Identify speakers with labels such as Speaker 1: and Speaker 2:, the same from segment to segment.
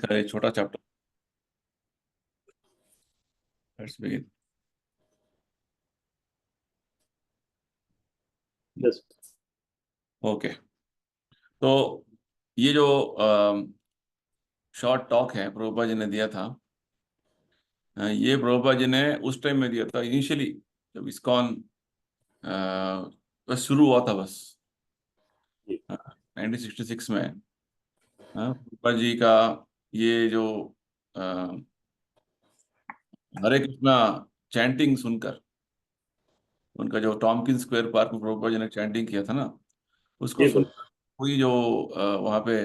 Speaker 1: का एक छोटा chapter. Let's begin.
Speaker 2: Yes.
Speaker 1: Okay, तो ये जो शॉर्ट टॉक है प्रभुपाद जी ने दिया था, ये प्रभुपाद जी ने उस टाइम में दिया था इनिशियली जब इस्कॉन बस शुरू हुआ था, बस 1966 में। प्रभुपाद जी का ये जो अ, हरे कृष्णा चैंटिंग सुनकर, उनका जो टॉमकिन स्क्वायर पार्क में प्रभुपाद जी ने चैंटिंग किया था ना, उसको
Speaker 2: बिल्कुल।
Speaker 1: सुनकर कोई जो वहाँ पे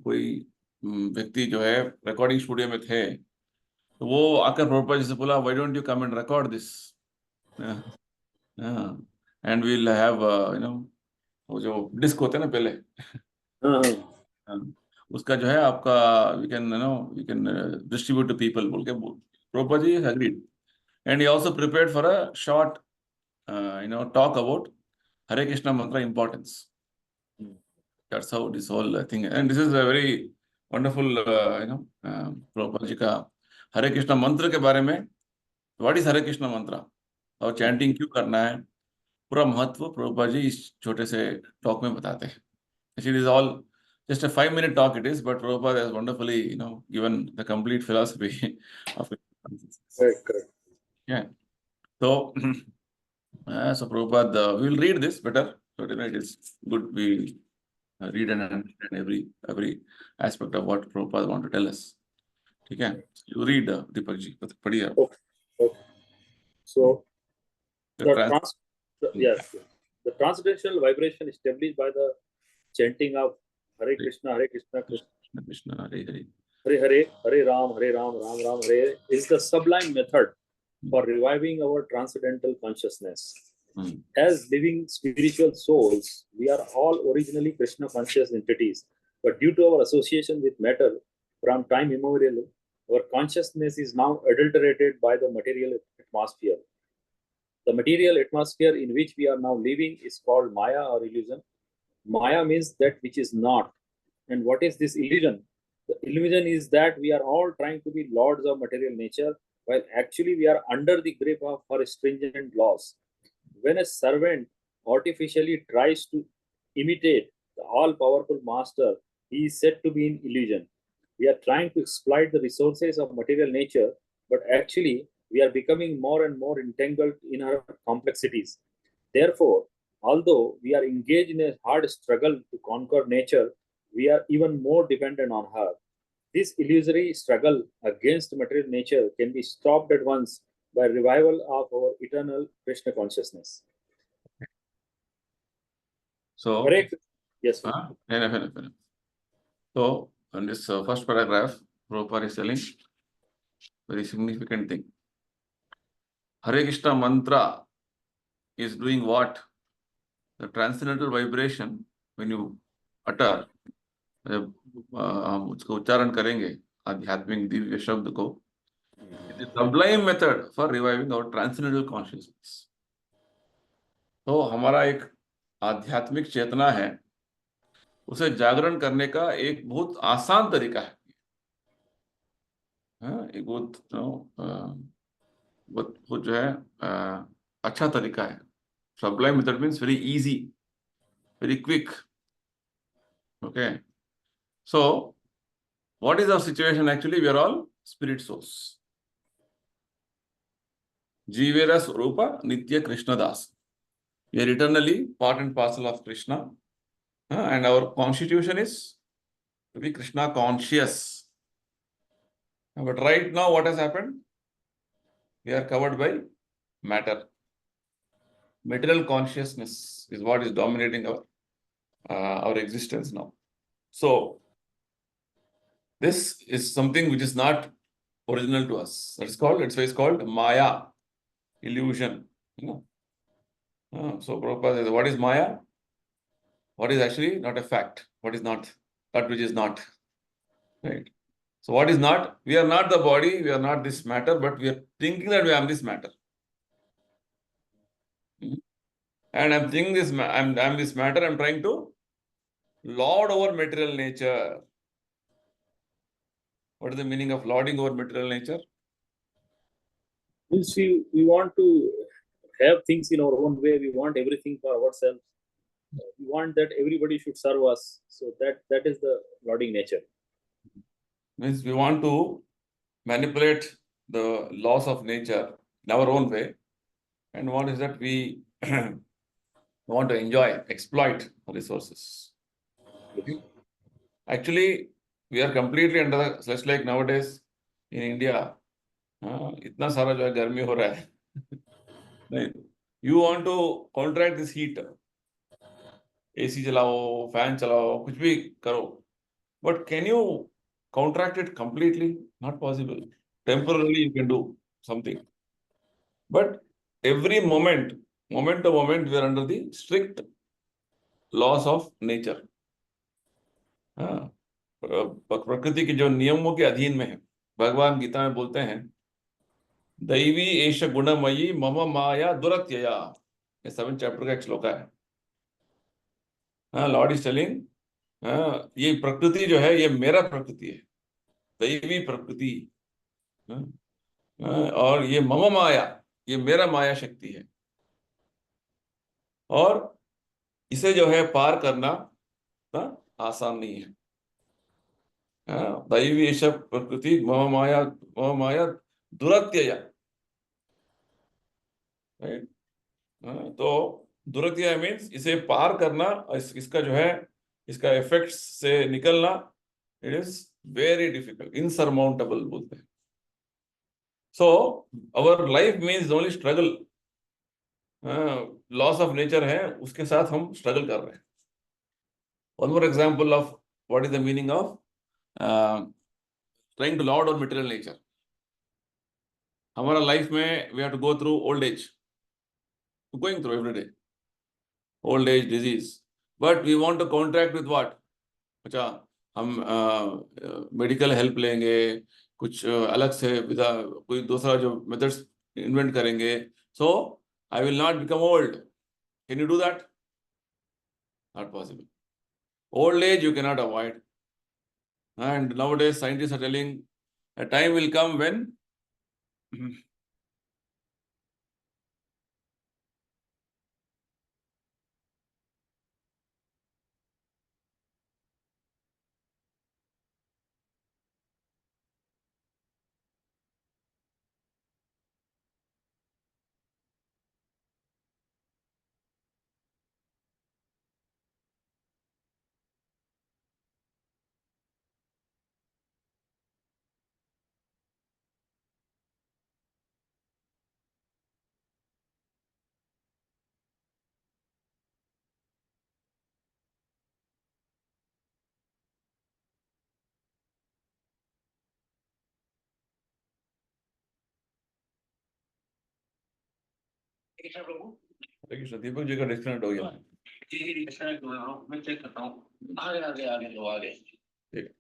Speaker 1: कोई व्यक्ति जो है रिकॉर्डिंग स्टूडियो में थे, तो वो आकर प्रभुपाद जी से बोला, why don't you come and record this and we'll have वो जो डिस्क होते हैं ना पहले,
Speaker 2: हाँ हाँ।
Speaker 1: हाँ, उसका जो है आपका we can distribute to people बोल के Prabhupada ji agreed. And he also prepared for a short talk about Hare Krishna mantra importance. That's how this whole thing, and this is a very wonderful, Prabhupada जी का हरे कृष्णा मंत्र के बारे में, व्हाट इज हरे कृष्णा मंत्र और chanting क्यों करना है, पूरा महत्व प्रभुपाद जी इस छोटे से टॉक में बताते हैं। It is all just a 5-minute talk it is, but Prabhupada has wonderfully, given the complete philosophy of it.
Speaker 2: Correct.
Speaker 1: Yeah. So, so Prabhupada, we will read this better. So it is good we read and understand every aspect of what Prabhupada want to tell us. ठीक है, you read Deepak जी, पढ़िए।
Speaker 2: Okay. So
Speaker 1: The
Speaker 2: the
Speaker 1: trans
Speaker 2: trans yes, the transcendental vibration established by the chanting of Hare Krishna, Krishna
Speaker 1: Krishna Hare Hare.
Speaker 2: Hare Ram, Ram Ram Hare is the sublime method for reviving our transcendental consciousness. As living spiritual souls, we are all originally Krishna conscious entities, but due to our association with matter from time immemorial, our consciousness is now adulterated by the material atmosphere. The material atmosphere in which we are now living is called Maya or illusion. Maya means that which is not. And what is this illusion? The illusion is that we are all trying to be lords of material nature, while actually we are under the grip of her stringent laws. When a servant artificially tries to imitate the all powerful master, he is said to be in illusion. We are trying to exploit the resources of material nature, but actually, we are becoming more and more entangled in our complexities. Therefore, although we are engaged in a hard struggle to conquer nature, we are even more dependent on her. This illusory struggle against material nature can be stopped at once by revival of our eternal Krishna consciousness.
Speaker 1: So,
Speaker 2: Correct? Yes.
Speaker 1: enough. So, in this first paragraph, Prabhupada is telling very significant thing. Hare Krishna mantra is doing what? The transcendental vibration, when you utter, जब हम उसको उच्चारण करेंगे आध्यात्मिक दिव्य शब्द को, it is sublime method for reviving our transcendental consciousness. तो हमारा एक आध्यात्मिक चेतना है, उसे जागरण करने का एक बहुत आसान तरीका है। एक बहुत जो है अच्छा तरीका है। Sublime method means very easy, very quick. Okay. So, what is our situation actually? We are all spirit souls. Jivera Swarupa Nitya Krishna Das. We are eternally part and parcel of Krishna. And our constitution is to be Krishna conscious. But right now, what has happened? We are covered by matter. Material consciousness is what is dominating our existence now. So, this is something which is not original to us. That's called Maya, illusion. So Prabhupada says, what is Maya? What is actually not a fact? What is not? That which is not. Right? So what is not? We are not the body, we are not this matter, but we are thinking that we are this matter. And I'm thinking this, I'm this matter, I'm trying to lord over material nature. What is the meaning of lording over material nature?
Speaker 2: Means we want to have things in our own way. We want everything for ourselves. We want that everybody should serve us. So that is the lording nature.
Speaker 1: Means we want to manipulate the laws of nature in our own way. And what is that? We want to enjoy, exploit resources. Actually, we are completely under the, just like nowadays in India, इतना सारा जो है गर्मी हो रहा है. नहीं, you want to counteract this heat. AC चलाओ, fan चलाओ, कुछ भी करो. But can you counteract it completely? Not possible. Temporarily you can do something. But every moment to moment, we are under the strict laws of nature. प्रकृति के जो नियमों के अधीन में है. भगवान गीता में बोलते हैं, दैवी एष गुणमयी मम माया दुरत्यया. ये 7th चैप्टर का एक श्लोक है. लॉर्ड इज टेलिंग, ये प्रकृति जो है ये मेरा प्रकृति है, दैवी प्रकृति. और ये मम माया, ये मेरा माया शक्ति है. और इसे जो है पार करना आसान नहीं है. दैवी एष प्रकृति मम माया दुरत्यया. तो दुरत्यय मीन्स इसे पार करना, इसका जो है इसका इफेक्ट्स से निकलना, it is very difficult, insurmountable बोलते हैं. So our life means only struggle. Laws of nature है, उसके साथ हम स्ट्रगल कर रहे हैं. One more example of what is the meaning of trying to lord over material nature. हमारा लाइफ में we have to go through old age, going through every day, old age, disease, but we want to counteract with what? अच्छा, हम medical help लेंगे, कुछ अलग से कोई दूसरा जो मेथड्स इन्वेंट करेंगे. So I will not become old. Can you do that? Not possible. Old age you can not avoid. And nowadays scientist are telling a time will come when Krishna Deepak ji का disconnect हो गया. मैं check करता हूँ. आगे तो आगे. ठीक.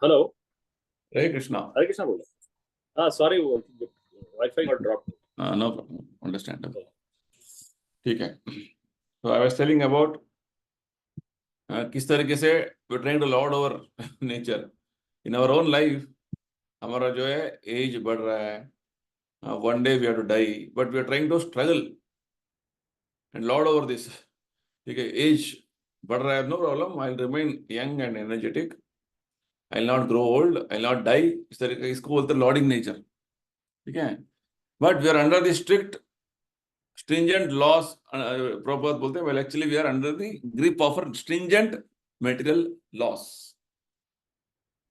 Speaker 2: Hello.
Speaker 1: Hare Krishna.
Speaker 2: Hare Krishna बोल. Sorry, Wi-Fi got dropped.
Speaker 1: No problem. Understandable. ठीक है. So I was telling about किस तरीके से we are trying to lord over nature in our own life. हमारा जो है एज बढ़ रहा है. One day we have to die, but we are trying to struggle and lord over this. ठीक है, एज बढ़ रहा है, no problem. I'll remain young and energetic. I'll not grow old. I'll not die. इस तरीके इसको बोलते हैं lording nature. ठीक है. But we are under the strict, stringent laws. Prabhupada बोलते हैं, well, actually we are under the grip of stringent material laws.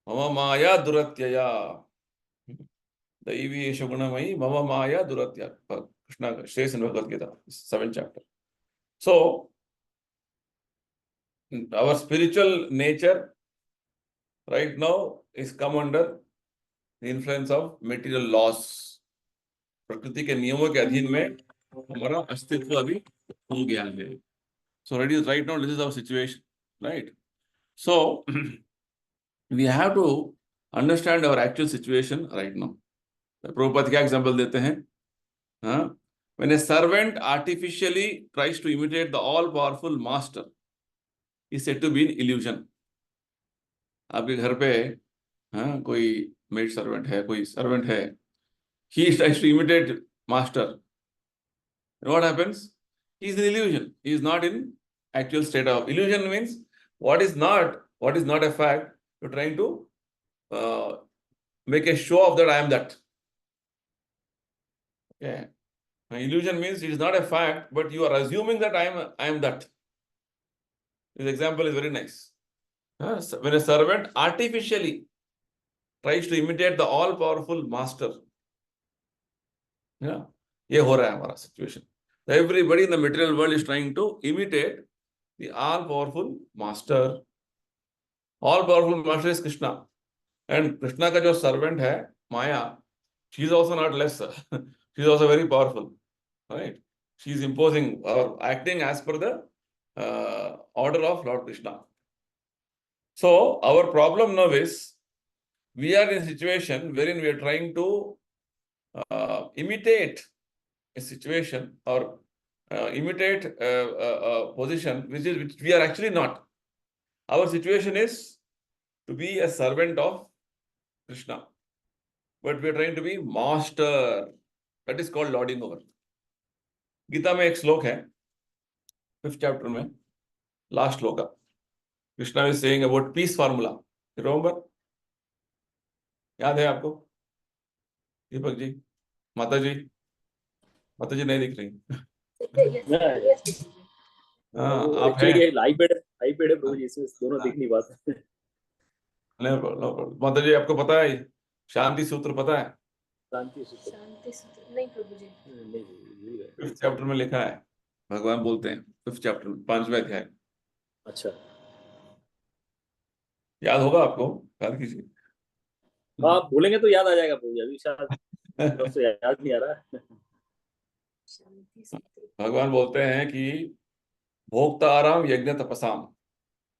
Speaker 1: मम माया दुरत्यया. दैवी एष गुणमयी मम माया दुरत्यया. Krishna says in Bhagavad Gita, 7th chapter. So our spiritual nature right now is come under the influence of material laws. प्रकृति के नियमों के अधीन में हमारा अस्तित्व अभी हो गया है. So right now this is our situation, right? So we have to understand our actual situation right now. Prabhupada क्या एग्जांपल देते हैं? हाँ, when a servant artificially tries to imitate the all powerful master is said to be an illusion. आपके घर पे हाँ कोई maid servant है, कोई सर्वेंट है, he tries to imitate master, and what happens? He is in illusion. He is not in actual state of illusion. Means what is not a fact. You're trying to uh, make a show of that I am that. Okay. Now, illusion means it is not a fact, but you are assuming that I am that. This example is very nice. So when a servant artificially tries to imitate the all-powerful master, ये हो रहा है हमारा situation. Everybody in the material world is trying to imitate the all-powerful master. All-powerful master is Krishna. And Krishna का जो servant है, Maya, she is also not less. She is also very powerful. Right? She is imposing or acting as per the order of Lord Krishna. So our problem now is we are in a situation wherein we are trying to imitate a situation or imitate a position which we are actually not. Our situation is to be a servant of Krishna, but we are trying to be master. That is called lording over. Gita में एक श्लोक है 5th chapter में, last श्लोक. Krishna is saying about peace formula. You remember? याद है आपको? दीपक जी, माता जी नहीं दिख रही. हाँ, आप हैं.
Speaker 2: आईपैड है प्रभु जी, इसमें दोनों दिख नहीं पाते.
Speaker 1: माता जी आपको पता है शांति सूत्र पता है?
Speaker 2: शांति सूत्र नहीं प्रभु जी, नहीं
Speaker 1: 5th chapter में लिखा है, भगवान बोलते हैं 5th chapter में 5वें अध्याय.
Speaker 2: अच्छा,
Speaker 1: याद होगा आपको, याद कीजिए.
Speaker 2: आप बोलेंगे तो याद आ जाएगा प्रभु जी, अभी शायद तो याद नहीं आ रहा.
Speaker 1: भगवान बोलते हैं कि भोक्ता आराम यज्ञ तपसाम,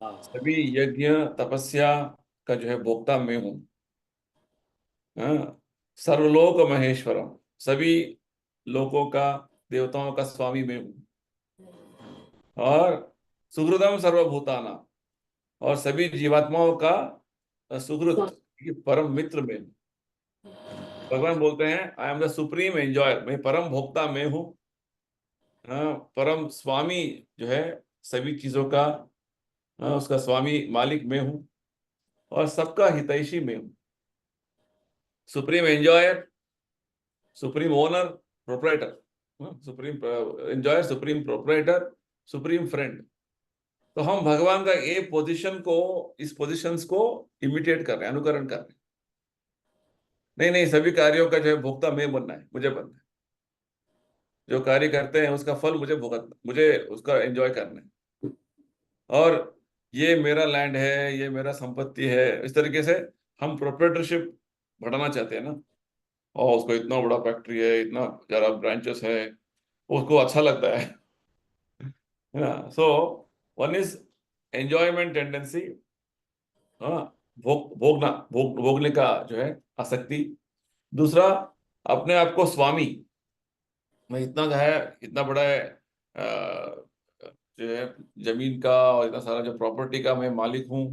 Speaker 1: सभी यज्ञ तपस्या का जो है भोक्ता मैं हूं. सर्वलोक महेश्वरम, सभी लोकों का, देवताओं का स्वामी मैं हूं. और सुहृदम सर्वभूताना, और सभी जीवात्माओं का सुहृद, परम मित्र में. भगवान बोलते हैं I am the supreme enjoyer, मैं परम भोक्ता मैं हूं. परम स्वामी जो है सभी चीजों का, उसका स्वामी मालिक मैं हूं, और सबका हितैषी मैं हूं. Supreme enjoyer, supreme owner, proprietor. Supreme enjoyer, supreme proprietor, supreme friend. तो हम भगवान का एक पोजीशन को, इस पोजीशंस को इमिटेट कर रहे हैं, अनुकरण कर रहे हैं. नहीं, सभी कार्यों का जो है भोक्ता मैं बनना है, मुझे बनना है. जो कार्य करते हैं उसका फल मुझे भुगतना, मुझे उसका एंजॉय करना है. और ये मेरा लैंड है, ये मेरा संपत्ति है, इस तरीके से हम प्रोप्राइटरशिप बढ़ाना चाहते हैं ना. और उसको इतना बड़ा फैक्ट्री है, इतना ज्यादा ब्रांचेस है, उसको अच्छा लगता है. So one is enjoyment tendency, भोगने का जो है आसक्ति. दूसरा, अपने आप को स्वामी, मैं इतना है, इतना बड़ा है जो है जमीन का, और इतना सारा जो प्रॉपर्टी का मैं मालिक हूं,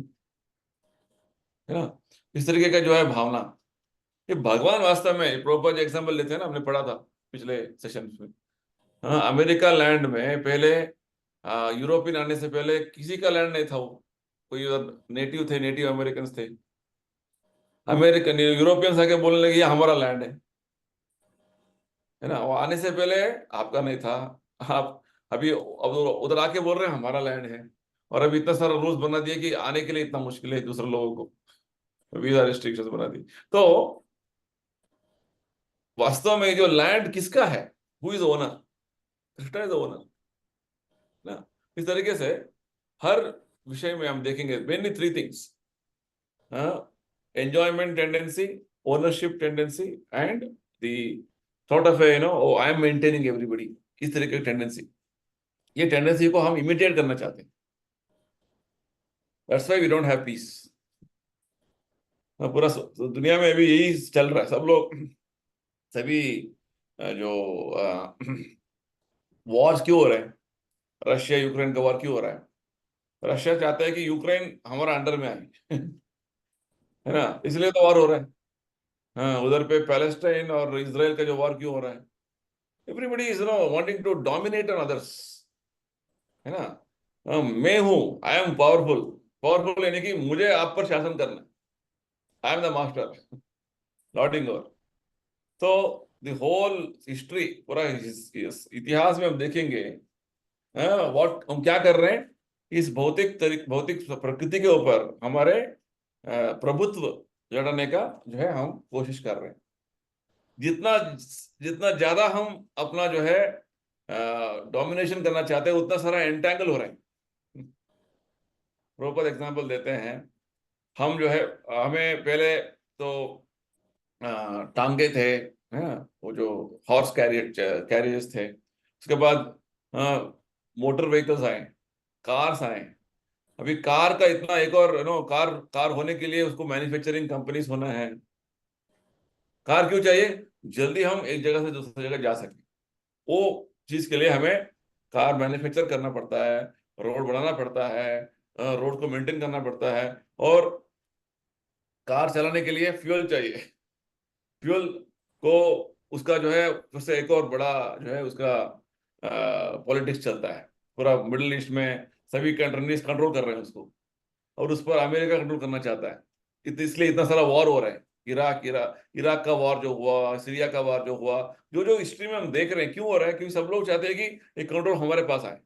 Speaker 1: है ना. इस तरीके का जो है भावना, ये भगवान वास्तव में, प्रॉपर एग्जाम्पल लेते हैं ना, हमने पढ़ा था पिछले सेशन में. अमेरिका लैंड में पहले, यूरोपियन आने से पहले किसी का लैंड नहीं था. वो कोई नेटिव थे, नेटिव अमेरिकन थे. अमेरिकन यूरोपियंस आके बोलने लगे ये हमारा लैंड है ना. वो आने से पहले आपका नहीं था. आप अभी अब उधर आके बोल रहे हैं हमारा लैंड है. और अभी इतना सारा रूल्स बना दिए कि आने के लिए इतना मुश्किल है दूसरे लोगों को, वीजा रिस्ट्रिक्शंस बना दी. तो वास्तव में जो लैंड किसका है, who is owner? Krishna is owner ना. इस तरीके से हर विषय में हम देखेंगे mainly 3 things: enjoyment tendency, ownership tendency, and the thought of I am maintaining everybody. इस तरीके की टेंडेंसी, ये टेंडेंसी को हम इमिटेट करना चाहते हैं. That's why we don't have peace. पूरा दुनिया में अभी यही चल रहा है. सब लोग सभी जो वॉर्स क्यों हो रहे हैं, रशिया यूक्रेन का वॉर क्यों हो रहा है? रशिया चाहता है कि यूक्रेन हमारा अंडर में आए है ना, इसलिए तो वॉर हो रहा है। हाँ, उधर पे पैलेस्टाइन और इसराइल का जो वॉर क्यों हो रहा है? Everybody is wanting to dominate on others, है ना। मैं हूं, आई एम पावरफुल। पावरफुल यानी कि मुझे आप पर शासन करना, आई am the master, lording over. तो द होल हिस्ट्री, पूरा इतिहास में हम देखेंगे व्हाट हम क्या कर रहे हैं, इस भौतिक प्रकृति के ऊपर हमारे प्रभुत्व जड़ने का जो है हम कोशिश कर रहे हैं। जितना जितना ज्यादा हम अपना जो है डोमिनेशन करना चाहते हैं, उतना सारा एंटेंगल हो रहा है। प्रॉपर एग्जांपल देते हैं, हम जो है हमें पहले तो टांगे थे, है ना, वो जो हॉर्स कैरियर्स थे। उसके बाद मोटर व्हीकल्स आए, कार्स आए। अभी कार का इतना एक और कार कार होने के लिए उसको मैन्युफैक्चरिंग कंपनीज होना है। कार क्यों चाहिए? जल्दी हम एक जगह से दूसरी जगह जा सके, वो चीज के लिए हमें कार मैन्युफैक्चर करना पड़ता है, रोड बनाना पड़ता है, रोड को मेंटेन करना पड़ता है, और कार चलाने के लिए फ्यूल चाहिए। फ्यूल को उसका जो है उससे एक और बड़ा जो है उसका पॉलिटिक्स चलता है। पूरा मिडिल ईस्ट में सभी कंट्रीज कंट्रोल कर रहे हैं उसको, और उस पर अमेरिका कंट्रोल करना चाहता है। इसलिए इतना सारा वॉर हो रहा है। इराक का वॉर जो हुआ, सीरिया का वॉर जो हुआ, जो जो हिस्ट्री में हम देख रहे हैं, क्यों हो रहा है? क्योंकि सब लोग चाहते हैं कि एक कंट्रोल हमारे पास आए,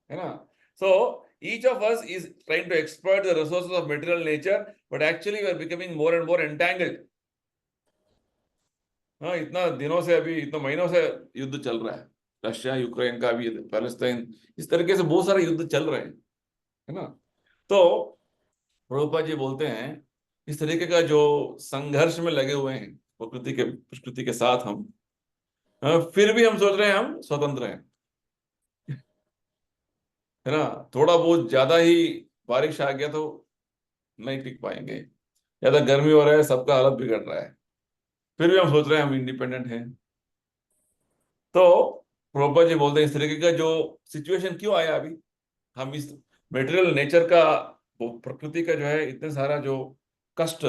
Speaker 1: है ना। सो each of us is trying to exploit the resources of material nature, but actually we are becoming more and more entangled. हाँ, इतना दिनों से, अभी इतना महीनों से युद्ध चल रहा है, रशिया यूक्रेन का भी, पैलेस्टाइन, इस तरीके से बहुत सारे युद्ध चल रहे हैं, है ना। तो प्रभुपाद जी बोलते हैं, इस तरीके का जो संघर्ष में लगे हुए हैं प्रकृति के साथ हम, फिर भी हम सोच रहे हैं हम स्वतंत्र हैं, है ना। थोड़ा बहुत ज्यादा ही बारिश आ गया तो नहीं टिक पाएंगे, ज्यादा गर्मी हो रहा है, सबका हालत बिगड़ रहा है, फिर भी हम सोच रहे हैं हम इंडिपेंडेंट हैं। तो प्रभुपाद जी बोलते हैं, इस तरीके का जो सिचुएशन क्यों आया अभी, हम इस मेटेरियल नेचर का, वो प्रकृति का जो है इतने सारा जो कष्ट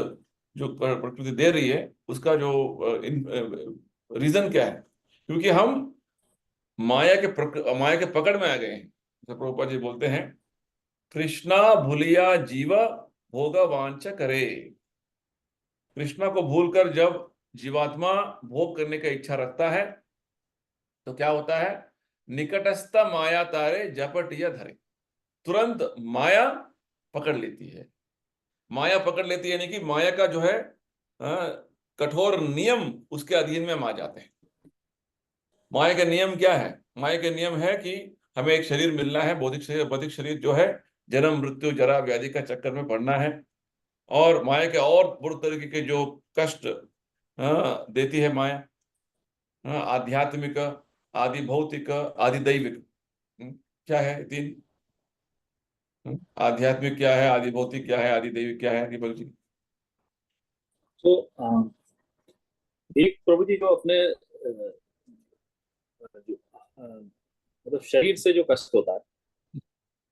Speaker 1: जो प्रकृति दे रही है, उसका जो रीजन क्या है? क्योंकि हम माया के पकड़ में आ गए हैं। तो प्रभुपाद जी बोलते हैं, कृष्णा भूलिया जीव भोग वांछा करे। कृष्णा को भूलकर जब जीवात्मा भोग करने का इच्छा रखता है, तो क्या होता है? निकटस्थ माया तारे जपट या धरे। तुरंत माया पकड़ लेती है। माया पकड़ लेती है यानी कि माया का जो है कठोर नियम, उसके अधीन में हम आ जाते हैं। माया का नियम क्या है? माया का नियम है कि हमें एक शरीर मिलना है, भौतिक शरीर जो है जन्म मृत्यु जरा व्याधि का चक्कर में पड़ना है, और माया के और बुरे तरीके के जो कष्ट देती है माया, आध्यात्मिक, आदि भौतिक, आदि दैविक। क्या है तीन? आध्यात्मिक क्या है, आदि भौतिक क्या है, आदि दैविक क्या है, दीपक जी?
Speaker 2: तो एक प्रभु जी, जो अपने जो मतलब शरीर से जो कष्ट होता है,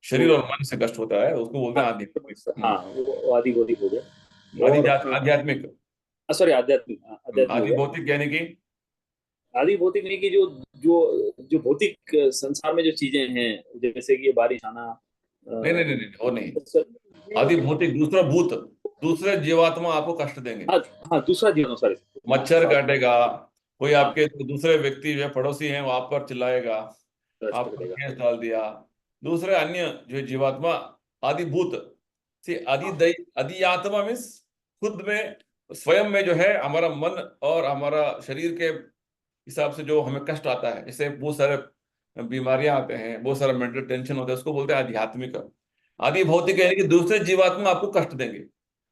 Speaker 1: शरीर
Speaker 2: तो
Speaker 1: और मन से कष्ट होता है, उसको बोलते हैं आध्यात्मिक।
Speaker 2: हाँ, वो आदि भौतिक हो गया। और
Speaker 1: आध्यात्मिक।
Speaker 2: सॉरी, आध्यात्मिक, आध्यात्मिक हो
Speaker 1: आदि
Speaker 2: गया।
Speaker 1: भौतिक यानी कि
Speaker 2: आदि भौतिक नहीं, कि जो जो जो भौतिक संसार में जो चीजें हैं, जैसे कि ये बारिश आना,
Speaker 1: नहीं नहीं नहीं नहीं, वो नहीं। आदि
Speaker 2: नहीं,
Speaker 1: भौतिक दूसरा भूत, दूसरे जीवात्मा आपको कष्ट देंगे।
Speaker 2: हाँ हाँ, दूसरा जीवन, सॉरी,
Speaker 1: मच्छर
Speaker 2: साथ,
Speaker 1: काटेगा, कोई
Speaker 2: हाँ,
Speaker 1: आपके दूसरे व्यक्ति जो है पड़ोसी हैं, वो आप पर चिल्लाएगा,
Speaker 2: कष्ट
Speaker 1: आप पर
Speaker 2: करेगा।
Speaker 1: केस डाल दिया। दूसरे अन्य जो जीवात्मा, आदि भूत से आदि आत्मा मीन्स खुद में, स्वयं में जो है हमारा मन और हमारा शरीर के हिसाब से जो हमें कष्ट आता है, जैसे बहुत सारे बीमारियां आते हैं, बहुत सारा मेंटल टेंशन होता है, उसको बोलते हैं आध्यात्मिक। आदि भौतिक यानी कि दूसरे जीवात्मा आपको कष्ट देंगे।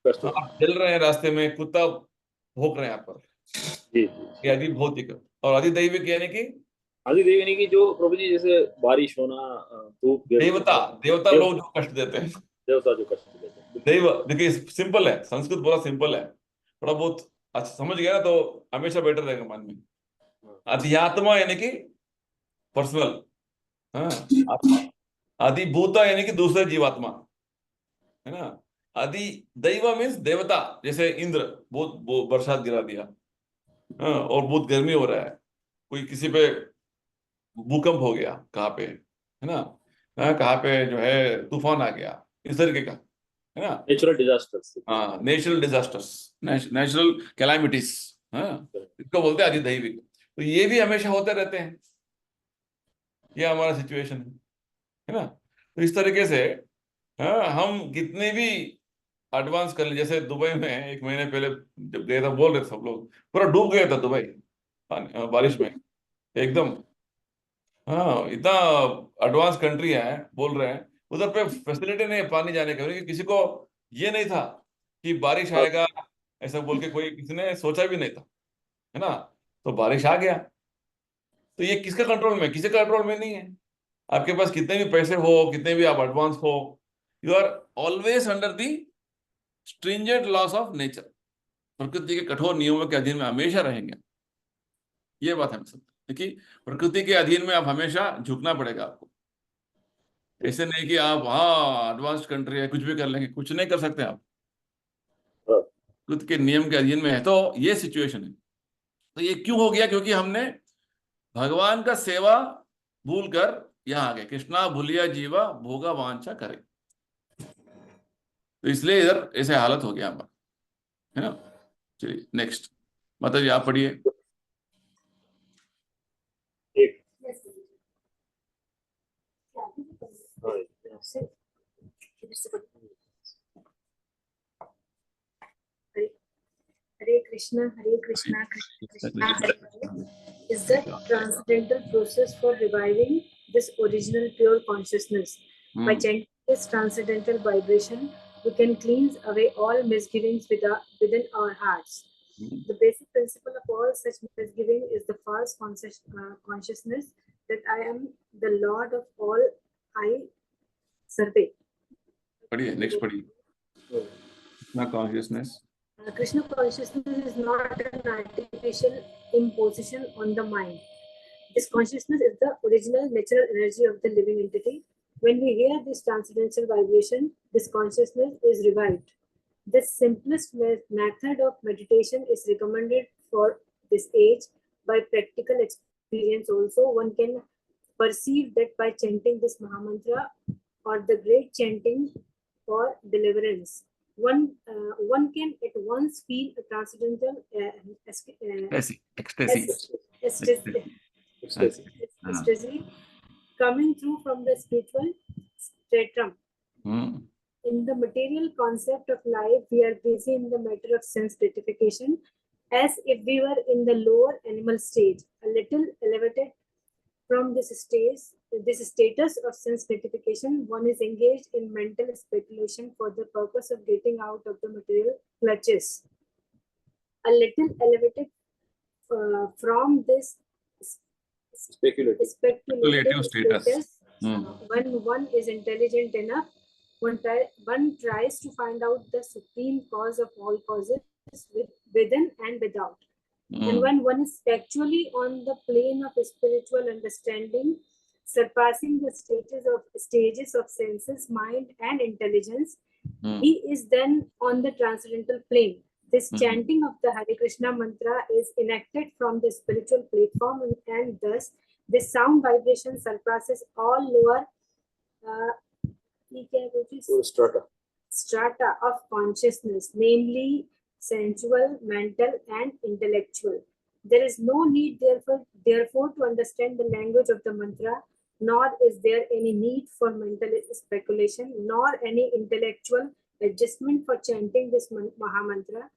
Speaker 2: कष्ट होगा।
Speaker 1: आप चल रहे हैं रास्ते में, कुत्ता भौंक रहे हैं आप पर,
Speaker 2: जी जी।
Speaker 1: ये आदि भौतिक। और आदि दैविक यानी कि
Speaker 2: आदि देवनी की, जो प्रभु जी जैसे बारिश होना, धूप
Speaker 1: देवता,
Speaker 2: गिरना,
Speaker 1: देवता
Speaker 2: देव
Speaker 1: लोग जो कष्ट देते हैं।
Speaker 2: देवता जो कष्ट देते हैं, बिल्कुल।
Speaker 1: दैव देखिए, सिंपल है, संस्कृत बड़ा सिंपल है, थोड़ा बहुत अच्छा समझ गया ना, तो हमेशा बेटर रहेगा मन में। अध्यात्मा यानी कि पर्सनल, हाँ, आत्मा। अधिभूता यानी कि दूसरे जीवात्मा, है ना। आदि दैव मीन्स देवता, जैसे इंद्र बहुत बरसात गिरा दिया, हाँ, और बहुत गर्मी हो रहा है, कोई किसी पे भूकंप हो गया कहाँ पे, है ना, हाँ, कहाँ पे जो है तूफान आ गया, इस तरीके का, है ना।
Speaker 2: Natural disasters.
Speaker 1: हाँ, नेचुरल डिजास्टर्स, नेचुरल कैलामिटीज, हाँ, इसको बोलते हैं अधिदैविक। तो ये भी हमेशा होते रहते हैं, ये हमारा सिचुएशन है ना। तो इस तरीके से, हाँ, हम कितने भी एडवांस कर ले, जैसे दुबई में 1 महीने पहले जब गए था, बोल रहे थे सब लोग, पूरा डूब गया था दुबई बारिश में एकदम। हाँ, इतना एडवांस कंट्री है, बोल रहे हैं उधर पे फैसिलिटी नहीं है पानी जाने का, क्योंकि किसी को ये नहीं था कि बारिश आएगा, ऐसा बोल के कोई किसी ने सोचा भी नहीं था, है ना। तो बारिश आ गया, तो ये किसका कंट्रोल में, किसी का कंट्रोल में नहीं है। आपके पास कितने भी पैसे हो, कितने भी आप एडवांस हो, you are always under the stringent laws of nature, प्रकृति के कठोर नियमों के अधीन में हमेशा रहेंगे। ये बात है सब, क्योंकि प्रकृति के अधीन में आप हमेशा झुकना पड़ेगा आपको। ऐसे नहीं कि आप, हाँ, एडवांस्ड कंट्री है, कुछ भी कर लेंगे, कुछ नहीं कर सकते आप, प्रकृति के नियम के अधीन में है। तो ये सिचुएशन है। तो ये क्यों हो गया, क्योंकि हमने भगवान का सेवा भूल कर यहाँ आ गए, कृष्णा भूलिया जीवा भोगा वांछा करे, तो इसलिए इधर ऐसे हालत हो गया हमारा, है ना। चलिए नेक्स्ट, माता जी आप पढ़िए।
Speaker 2: एक
Speaker 3: Hare Krishna, Krishna Krishna, Hare Hare is the transcendental process for reviving this original pure consciousness. By chanting this transcendental vibration, we can cleanse away all misgivings within our hearts. The basic principle of all such misgiving is the false consciousness that I am the Lord of all I survey.
Speaker 1: पढ़िए, next पढ़िए। Krishna consciousness,
Speaker 3: Krishna consciousness is not an artificial imposition on the mind. This consciousness is the original natural energy of the living entity. When we hear this transcendental vibration, this consciousness is revived. The simplest method of meditation is recommended for this age. By practical experience also, one can perceive that by chanting this Mahamantra or the great chanting for deliverance, one can at once feel a transcendental ecstasy coming through from the spiritual stratum. In the material concept of life, we are busy in the matter of sense gratification, as if we were in the lower animal stage, a little elevated from this status of sense gratification. One is engaged in mental speculation for the purpose of getting out of the material clutches. A little elevated from this speculative status, when one is intelligent enough, one tries to find out the supreme cause of all causes within and without. And when one is actually on the plane of spiritual understanding, surpassing the stages of senses, mind, and intelligence, he is then on the transcendental plane. This chanting of the Hare Krishna mantra is enacted from the spiritual platform, and thus this sound vibration surpasses all lower strata of consciousness, namely sensual, mental, and intellectual. There is no need, therefore, to understand the language of the mantra, nor is there any need for mental speculation, nor any intellectual adjustment for chanting this Mahamantra.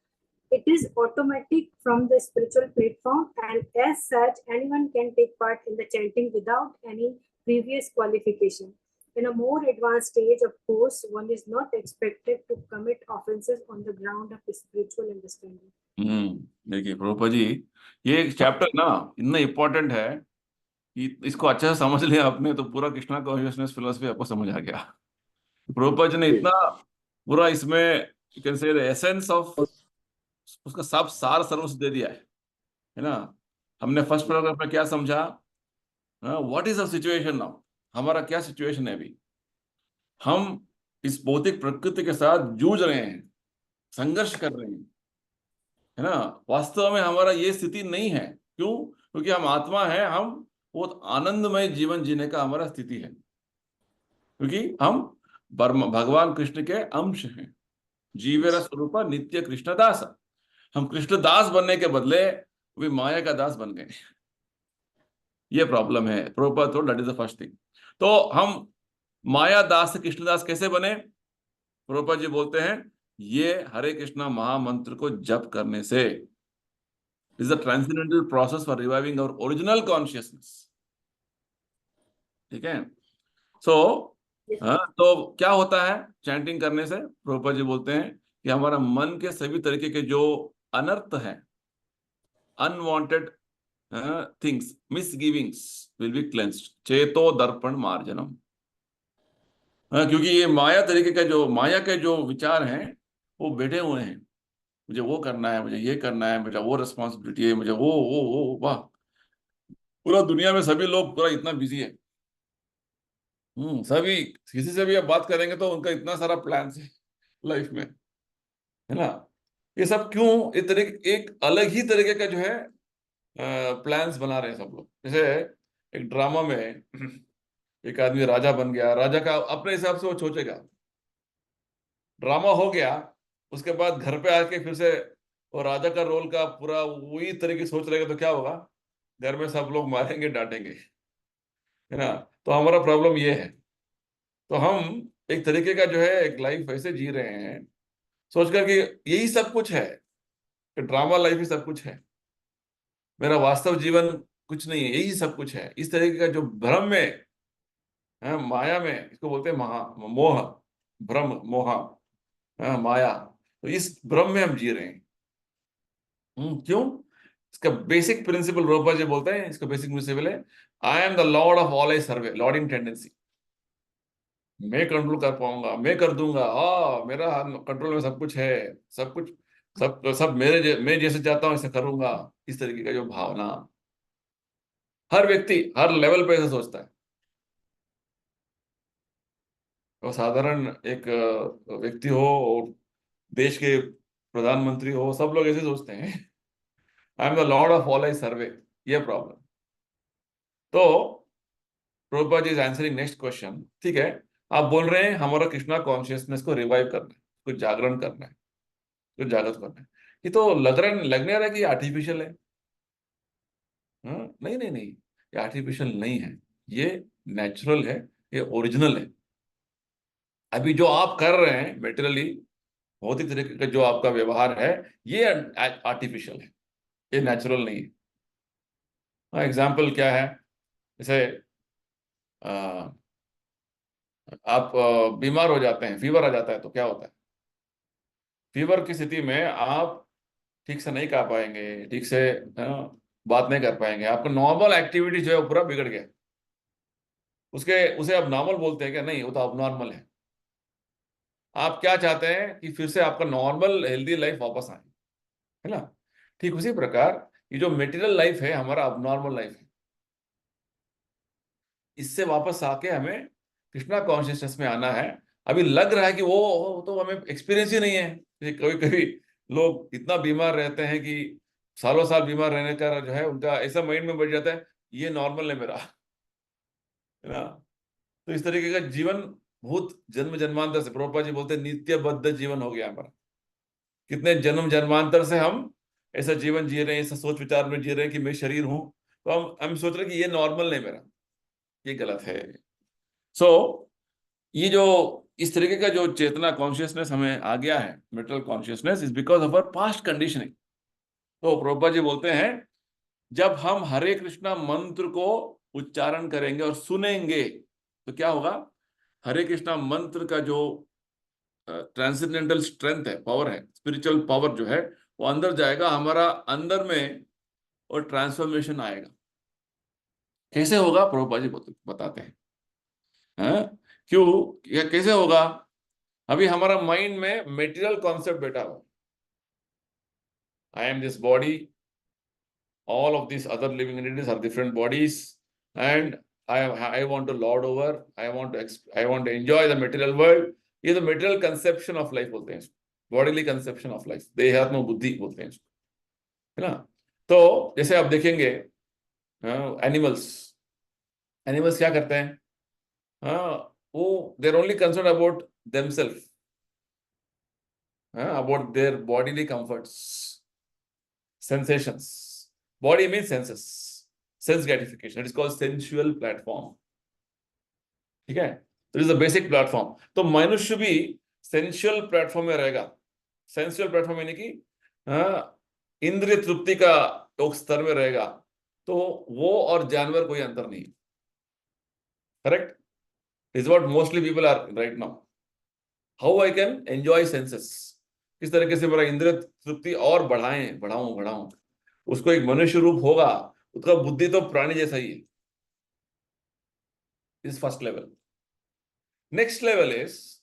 Speaker 3: It is automatic from the spiritual platform, and as such, anyone can take part in the chanting without any previous qualification. In a more advanced stage, of course, one is not expected to commit offenses on the ground of spiritual understanding.
Speaker 1: देखिए प्रभुपा जी, ये chapter ना इतना important है कि इसको अच्छे से समझ लिया आपने तो पूरा कृष्णा कॉन्शियसनेस फिलॉसफी आपको समझ आ गया। प्रभुपा जी ने इतना पूरा इसमें, you can say the essence of उसका सब सार सर्वस्व दे दिया है ना। हमने फर्स्ट पैराग्राफ में क्या समझा, what is a situation now, हमारा क्या सिचुएशन है अभी, हम इस भौतिक प्रकृति के साथ जूझ रहे हैं, संघर्ष कर रहे हैं, है ना। वास्तव में हमारा ये स्थिति नहीं है, क्यों? क्योंकि हम आत्मा है, हम बहुत आनंदमय जीवन जीने का हमारा स्थिति है, क्योंकि हम भगवान कृष्ण के अंश हैं। जीवेर स्वरूप नित्य कृष्णदास। हम कृष्णदास बनने के बदले वे माया का दास बन गए। ये प्रॉब्लम है प्रभुपाद, तो that is the first thing. तो हम माया दास से कृष्णदास कैसे बने? प्रभुपाद जी बोलते हैं ये हरे कृष्णा महामंत्र को जप करने से। Is the transcendental process for reviving our original consciousness. ठीक है। सो तो क्या होता है चैंटिंग करने से? प्रभुपाद जी बोलते हैं कि हमारा मन के सभी तरीके के जो अनर्थ है, unwanted things, misgivings will be cleansed. चेतो दर्पण मार्जनम। क्योंकि ये माया तरीके का जो माया के जो विचार हैं वो बैठे हुए हैं, मुझे वो करना है, मुझे ये करना है, मुझे वो रिस्पॉन्सिबिलिटी है, मुझे वो वाह। पूरा दुनिया में सभी लोग पूरा इतना बिजी है। सभी किसी से भी आप बात करेंगे तो उनका इतना सारा प्लान है लाइफ में, है ना। ये सब क्यों? एक अलग ही तरीके का जो है प्लान्स बना रहे हैं सब लोग। जैसे एक ड्रामा में एक आदमी राजा बन गया, राजा का अपने हिसाब से वो सोचेगा, ड्रामा हो गया, उसके बाद घर पे आके फिर से वो राजा का रोल का पूरा वही तरीके सोच रहेगा तो क्या होगा? घर में सब लोग मारेंगे, डांटेंगे, है ना। तो हमारा प्रॉब्लम ये है। तो हम एक तरीके का जो है एक लाइफ ऐसे जी रहे हैं सोचकर कि यही सब कुछ है, कि ड्रामा लाइफ ही सब कुछ है, मेरा वास्तव जीवन कुछ नहीं है, यही सब कुछ है। इस तरीके का जो भ्रम में है, माया में, इसको बोलते हैं महा मोह, भ्रम, मोहा, माया। तो इस भ्रम में हम जी रहे हैं। क्यों? इसका बेसिक प्रिंसिपल रूपा जी बोलते हैं, इसका बेसिक प्रिंसिपल है आई am the lord of all I survey, lording tendency. मैं कंट्रोल कर पाऊंगा, मैं कर दूंगा, मेरा कंट्रोल में सब कुछ है, सब कुछ, सब मैं जैसे चाहता हूं ऐसे करूंगा। इस तरीके का जो भावना हर व्यक्ति हर लेवल पे ऐसे सोचता है। वो साधारण एक व्यक्ति हो और देश के प्रधानमंत्री हो, सब लोग ऐसे सोचते हैं I am the lord of all I survey. ये प्रॉब्लम। तो Prabhupada ji is answering next question. ठीक है, आप बोल रहे हैं हमारा कृष्णा कॉन्शियसनेस को रिवाइव करना है, कुछ जागरण करना है, कुछ जागृत करना है। ये तो लगने रहा है कि आर्टिफिशियल है। नहीं नहीं नहीं, ये आर्टिफिशियल नहीं है, ये नेचुरल है, ये ओरिजिनल है। अभी जो आप कर रहे हैं मेटेरियली, भौतिक तरीके का जो आपका व्यवहार है, ये आर्टिफिशियल है, ये नेचुरल नहीं है। एग्जाम्पल क्या है? जैसे आप बीमार हो जाते हैं, फीवर आ जाता है, तो क्या होता है? फीवर की स्थिति में आप ठीक से नहीं कर पाएंगे, ठीक से बात नहीं कर पाएंगे, आपका नॉर्मल एक्टिविटी जो है वो पूरा बिगड़ गया। उसे आप नॉर्मल बोलते हैं क्या? नहीं, वो तो अब नॉर्मल है। आप क्या चाहते हैं कि फिर से आपका नॉर्मल हेल्दी लाइफ वापस आए, है ना। ठीक उसी प्रकार ये जो मेटीरियल लाइफ है हमारा अब नॉर्मल लाइफ है, इससे वापस आके हमें कृष्णा कॉन्शियसनेस में आना है। अभी लग रहा है कि वो तो हमें एक्सपीरियंस ही नहीं है। कभी कभी लोग इतना बीमार रहते हैं कि सालों साल बीमार रहने का जो है उनका ऐसा माइंड में बैठ जाता है ये नॉर्मल है मेरा, है ना। तो इस तरीके का जीवन बहुत जन्म जन्मांतर से, प्रभुपाद जी बोलते हैं नित्यबद्ध जीवन हो गया हमारा। कितने जन्म जन्मांतर से हम ऐसा जीवन जी रहे हैं, ऐसा सोच विचार में जी रहे हैं कि मैं शरीर हूं, तो हम सोच रहे हैं कि ये नॉर्मल नहीं मेरा, ये गलत है। सो ये जो इस तरीके का जो चेतना कॉन्शियसनेस हमें आ गया है, mental consciousness, is because of our past conditioning. तो प्रभुपाद जी बोलते हैं जब हम हरे कृष्णा मंत्र को उच्चारण करेंगे और सुनेंगे तो क्या होगा? हरे कृष्णा मंत्र का जो ट्रांसेंडेंटल स्ट्रेंथ है, पावर है, स्पिरिचुअल पावर जो है वो अंदर जाएगा, हमारा अंदर में और ट्रांसफॉर्मेशन आएगा। कैसे होगा? प्रभुपाद जी बताते हैं। क्यों? कैसे होगा? अभी हमारा माइंड में मेटीरियल कॉन्सेप्ट बैठा हुआ, I am this body. All of these other living entities are different bodies, and I want to lord over. I want to enjoy the material world. ये the material conception of life बोलते हैं इसको, bodily conception of life. देहात्म बुद्धि बोलते हैं इसको, है ना? तो जैसे आप देखेंगे एनिमल्स क्या करते हैं? वो they're only concern about themselves, about their bodily comforts, sensations. Body means senses, sense gratification. It is called sensual platform. ठीक है? This is the basic platform. तो मनुष्य भी sensual platform में रहेगा. Sensual platform यानी कि इंद्रिय तृप्ति का एक स्तर में रहेगा. तो वो और जानवर कोई अंतर नहीं. Correct? Is what mostly people are right now. How I can enjoy senses? किस तरीके से मेरा इंद्रिय तृप्ति और बढ़ाऊं. उसको एक मनुष्य रूप होगा, उसका बुद्धि तो प्राणी जैसा ही है. This is first level. Next level is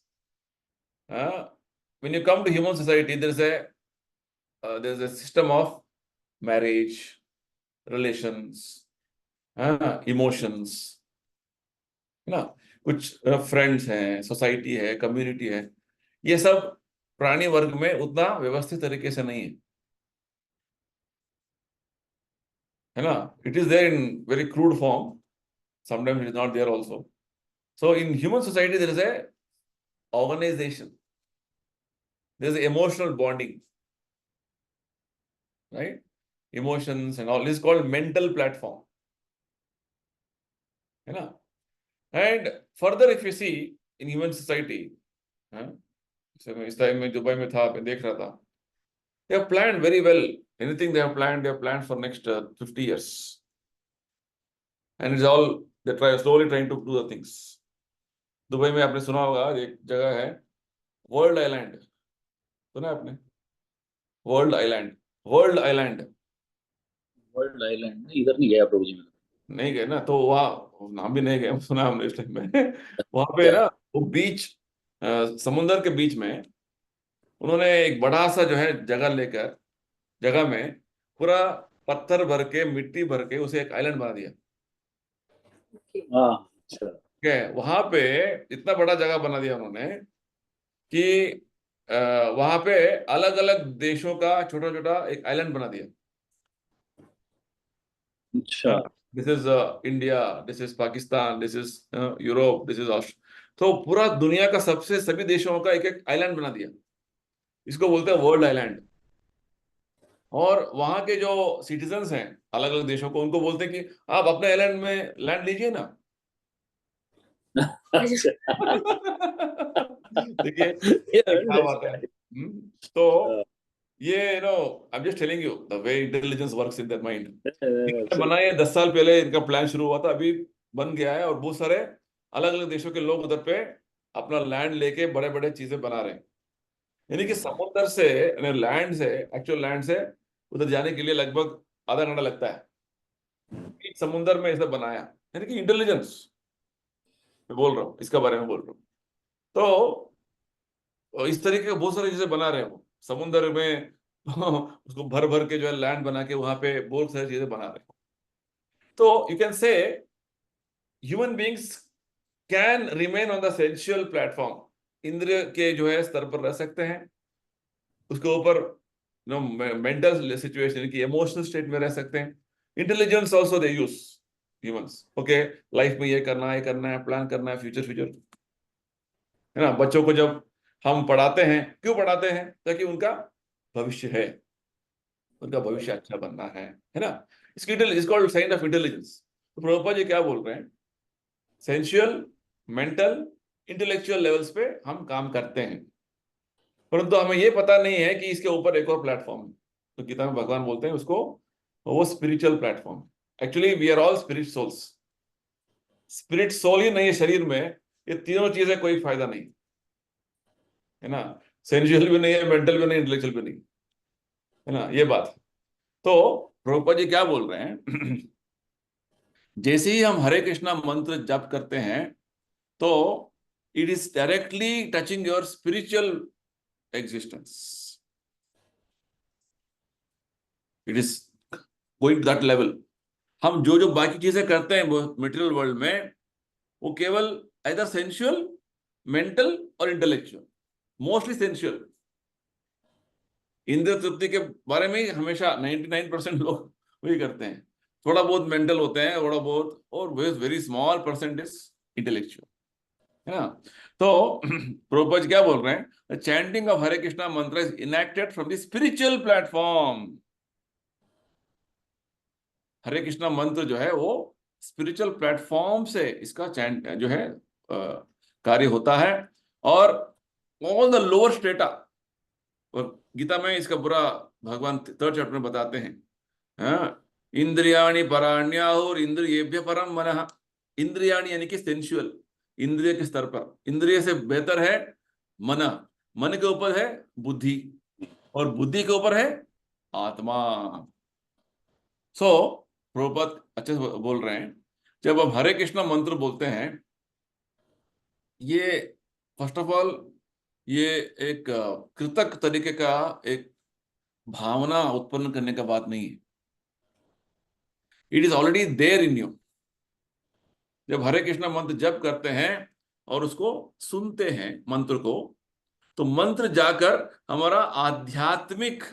Speaker 1: when you come to human society, there's a system of marriage, relations, emotions. ना कुछ फ्रेंड्स हैं, सोसाइटी है, कम्युनिटी है. ये सब प्राणी वर्ग में उतना व्यवस्थित तरीके से नहीं है ना? It is there in very crude form, sometimes it is not there also. So in human society there is a organisation, there is emotional bonding, right? Emotions and all is called mental platform, है ना? And further, if you see in human society, इस time में Dubai में था, मैं देख रहा था, they have planned very well. Anything they have planned for next 50 years. And it's all, they slowly trying to do the things. Dubai में आपने सुना होगा, एक जगह है वर्ल्ड आइलैंड, सुना आपने? वर्ल्ड आइलैंड
Speaker 2: इधर नहीं गया प्रभु जी में.
Speaker 1: नहीं गए ना, तो वहाँ नाम भी नहीं गए, सुना हमने इस टाइम में. वहां पे ना वो बीच, समुंदर के बीच में उन्होंने एक बड़ा सा जो है जगह में पूरा पत्थर भर के, मिट्टी भर के उसे एक आइलैंड बना दिया. ठीक है? वहां पे इतना बड़ा जगह बना दिया उन्होंने कि वहां पे अलग अलग देशों का छोटा छोटा एक आइलैंड बना दिया.
Speaker 2: अच्छा.
Speaker 1: This is India, this is Pakistan, this is Europe, this is Australia. तो पूरा दुनिया का सभी देशों का एक एक आइलैंड बना दिया. इसको बोलते हैं वर्ल्ड आइलैंड. और वहां के जो सिटीजन्स हैं अलग अलग देशों को, उनको बोलते हैं कि आप अपने आइलैंड में लैंड लीजिए ना. देखिए क्या बात है. तो ये I'm just telling you the way intelligence works in their mind. बनाए 10 साल पहले इनका प्लान शुरू हुआ था, अभी बन गया है, और बहुत सारे अलग अलग देशों के लोग उधर पे अपना लैंड लेके बड़े बड़े चीजें बना रहे हैं. यानी कि समुद्र से, एक्चुअल लैंड से उधर जाने के लिए लगभग आधा घंटा लगता है. समुद्र में इसे बनाया, यानी कि इंटेलिजेंस मैं बोल रहा हूँ, इसका बारे में बोल रहा हूँ. तो इस तरीके के बहुत सारी चीजें बना रहे हैं वो समुद्र में. उसको भर भर के जो है लैंड बना के वहां पे बहुत सारी चीजें बना रहे हैं. तो you can say human beings can remain on the sensual platform. इंद्रिय के जो है स्तर पर रह सकते हैं, उसके ऊपर मेंटल सिचुएशन की इमोशनल स्टेट में रह सकते हैं. Intelligence also they use humans. Okay, life में ये करना है, प्लान करना है, फ्यूचर, है ना? बच्चों को जब हम पढ़ाते हैं, क्यों पढ़ाते हैं? ताकि उनका भविष्य है, उनका भविष्य अच्छा बनना है ना? इसकी कॉल्ड साइन ऑफ इंटेलिजेंस. तो प्रभुपाद जी क्या बोल रहे हैं? सेंसुअल, मेंटल, इंटेलेक्चुअल लेवल्स पे हम काम करते हैं, परंतु हमें ये पता नहीं है कि इसके ऊपर एक और प्लेटफॉर्म है. तो गीता में भगवान बोलते हैं उसको, वो spiritual platform. Actually we are all spirit souls. Spirit soul ही नहीं है शरीर में. ये तीनों चीजें कोई फायदा नहीं, है ना? सेंसुअल भी नहीं है, मेंटल भी नहीं, इंटेलेक्चुअल भी नहीं, है ना? ये बात. तो प्रभुपाद जी क्या बोल रहे हैं? जैसे ही हम हरे कृष्णा मंत्र जप करते हैं, तो it is directly touching your spiritual existence. It is going to that level. हम जो जो बाकी चीजें करते हैं वो मटेरियल वर्ल्ड में, वो केवल either सेंसुअल, मेंटल और इंटेलेक्चुअल, मोस्टली सेंसुअल। इंद्रिय तृप्ति के बारे में हमेशा 99% लोग वही करते हैं। थोड़ा बहुत मेंटल होते हैं, थोड़ा बहुत, और वेरी स्मॉल परसेंटेज इंटेलेक्चुअल, है ना। तो प्रभुपाद जी क्या बोल रहे हैं, chanting of Hare Krishna mantra is enacted from the spiritual platform. Hare Krishna मंत्र जो है वो स्पिरिचुअल प्लेटफॉर्म से इसका चैंट जो है कार्य होता है। और ऑल द लोअर स्टेटा, और गीता में इसका बुरा भगवान 3rd चैप्टर में बताते हैं, हाँ, इंद्रियाणि पराण्याहुर इंद्रियेभ्य परम मनः। इंद्रियाणि यानी कि सेंसुअल, इंद्रिय के स्तर पर, इंद्रिय से बेहतर है मन। मन के ऊपर है बुद्धि, और बुद्धि के ऊपर है आत्मा। प्रभुपाद अच्छे से बोल रहे हैं, जब हम हरे कृष्णा मंत्र बोलते हैं, ये फर्स्ट ऑफ ऑल ये एक कृतक तरीके का एक भावना उत्पन्न करने का बात नहीं है। It is already there in you. जब हरे कृष्णा मंत्र जप करते हैं और उसको सुनते हैं मंत्र को, तो मंत्र जाकर हमारा आध्यात्मिक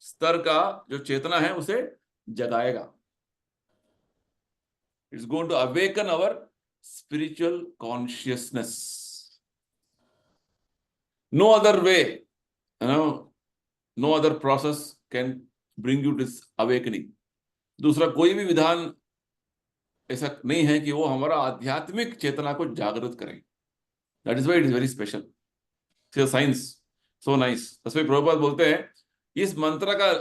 Speaker 1: स्तर का जो चेतना है उसे जगाएगा। It's going to awaken our spiritual consciousness. No other way, no other process can bring you this awakening. दूसरा कोई भी विधान ऐसा नहीं है कि वो हमारा आध्यात्मिक चेतना को जागृत करें। That is why it is very special science, so nice. तस्वीर प्रभुपाद बोलते हैं, इस मंत्र का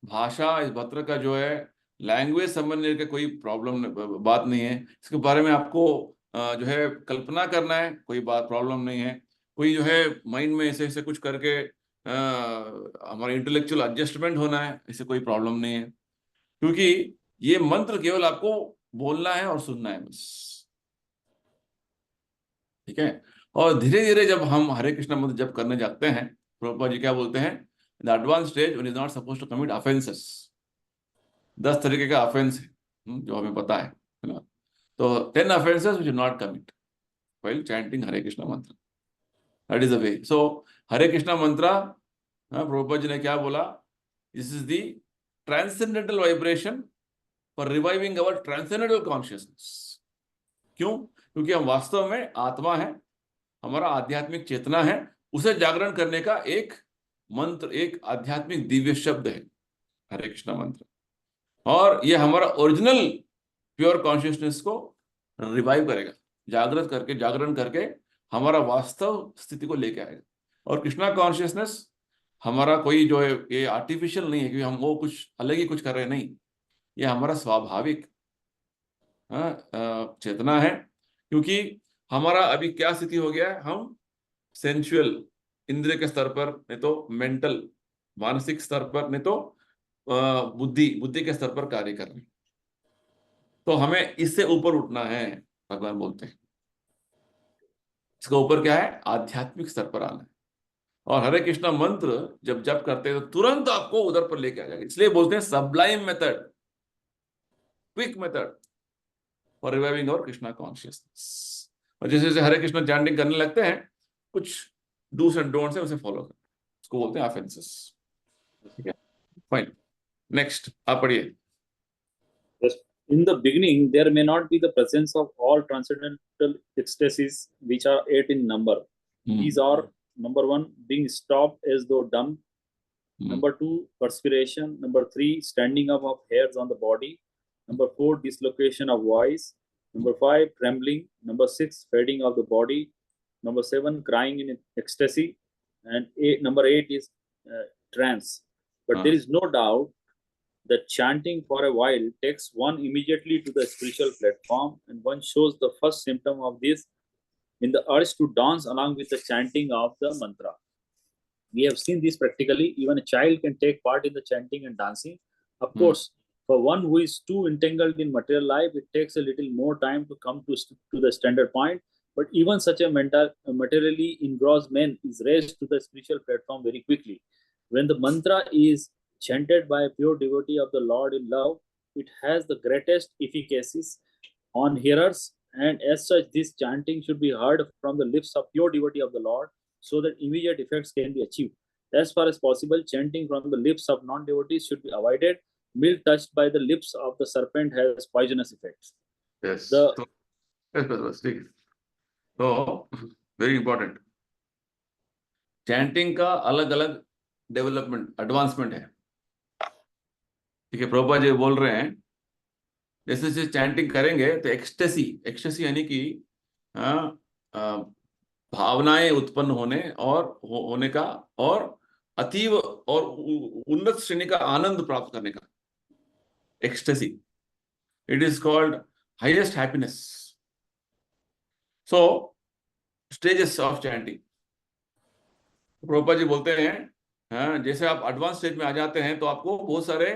Speaker 1: भाषा, इस मंत्र का जो है लैंग्वेज समझने का कोई प्रॉब्लम बात नहीं है। इसके बारे में आपको जो है कल्पना करना है, कोई बात प्रॉब्लम नहीं है। कोई जो है माइंड में ऐसे ऐसे कुछ करके हमारा इंटेलेक्चुअल एडजस्टमेंट होना है, इससे कोई प्रॉब्लम नहीं है। क्योंकि ये मंत्र केवल आपको बोलना है और सुनना है बस, ठीक है। और धीरे धीरे जब हम हरे कृष्णा मंत्र जब करने जाते हैं, प्रभुपाद जी क्या बोलते हैं, the advance stage one is not suppose to commit offences. 10 तरीके का ऑफेंस है जो हमें पता है ना। तो 10 offences which not commit while chanting Hare Krishna mantra, that is the way. So Hare Krishna mantra, Prabhupada ji ने क्या बोला, this is the transcendental vibration for reviving our transcendental consciousness. क्यों? क्योंकि हम वास्तव में आत्मा है, हमारा आध्यात्मिक चेतना है, उसे जागरण करने का एक मंत्र, एक आध्यात्मिक दिव्य शब्द है हरे कृष्णा मंत्र। और ये हमारा ओरिजिनल प्योर कॉन्शियसनेस को रिवाइव करेगा, जागरण करके हमारा वास्तव स्थिति को लेके आएगा। और कृष्णा कॉन्शियसनेस हमारा कोई जो है ये आर्टिफिशियल नहीं है कि हम वो कुछ अलग ही कुछ कर रहे हैं, नहीं, ये हमारा स्वाभाविक चेतना है। क्योंकि हमारा अभी क्या स्थिति हो गया है, हम सेंसुअल इंद्रिय के स्तर पर, नहीं तो मेंटल मानसिक स्तर पर, नहीं तो बुद्धि के स्तर पर कार्य कर रहे हैं। तो हमें इससे ऊपर उठना है, भगवान बोलते हैं। इसका ऊपर क्या है, आध्यात्मिक स्तर पर आना है। और हरे कृष्णा मंत्र जब जप करते हैं तो तुरंत आपको उधर पर लेके आ जाएगा। इसलिए बोलते हैं Sublime method, quick method for reviving our Krishna consciousness. और जैसे जैसे हरे कृष्णा चैंटिंग करने लगते हैं, कुछ डूस एंड डोंट्स है, उसे फॉलो करें, उसको बोलते हैं ऑफेंसेस, ठीक है। फाइन, नेक्स्ट आप पढ़िए।
Speaker 2: In the beginning, there may not be the presence of all transcendental ecstasies, which are 8 in number. These are: number 1, being stopped as though dumb; number 2, perspiration; number 3, standing up of hairs on the body; number 4, dislocation of voice; number 5, trembling; number 6, fading of the body; number 7, crying in ecstasy; and number 8 is trance. But there is no doubt that chanting for a while takes one immediately to the spiritual platform, and one shows the first symptom of this in the urge to dance along with the chanting of the mantra. We have seen this practically. Even a child can take part in the chanting and dancing. Of course, for one who is too entangled in material life, it takes a little more time to come to the standard point. But even such a materially engrossed man is raised to the spiritual platform very quickly. When the mantra is chanted by a pure devotee of the Lord in love, it has the greatest efficacy on hearers, and as such, this chanting should be heard from the lips of pure devotee of the Lord, so that immediate effects can be achieved. As far as possible, chanting from the lips of non-devotees should be avoided. Milk touched by the lips of the serpent has poisonous effects.
Speaker 1: Yes.
Speaker 2: The
Speaker 1: तो बस ठीक है। तो very important, chanting का अलग अलग development advancement है। ठीक है, प्रभुपाद जी बोल रहे हैं जैसे जैसे चैंटिंग करेंगे तो एक्सटेसी, एक्सटेसी यानी कि हाँ, भावनाएं उत्पन्न होने और होने का, और अतीव और उन्नत श्रेणी का आनंद प्राप्त करने का, ecstasy, it is called highest happiness. So stages of chanting, Prabhupada ji बोलते हैं हाँ, जैसे आप एडवांस स्टेज में आ जाते हैं तो आपको बहुत सारे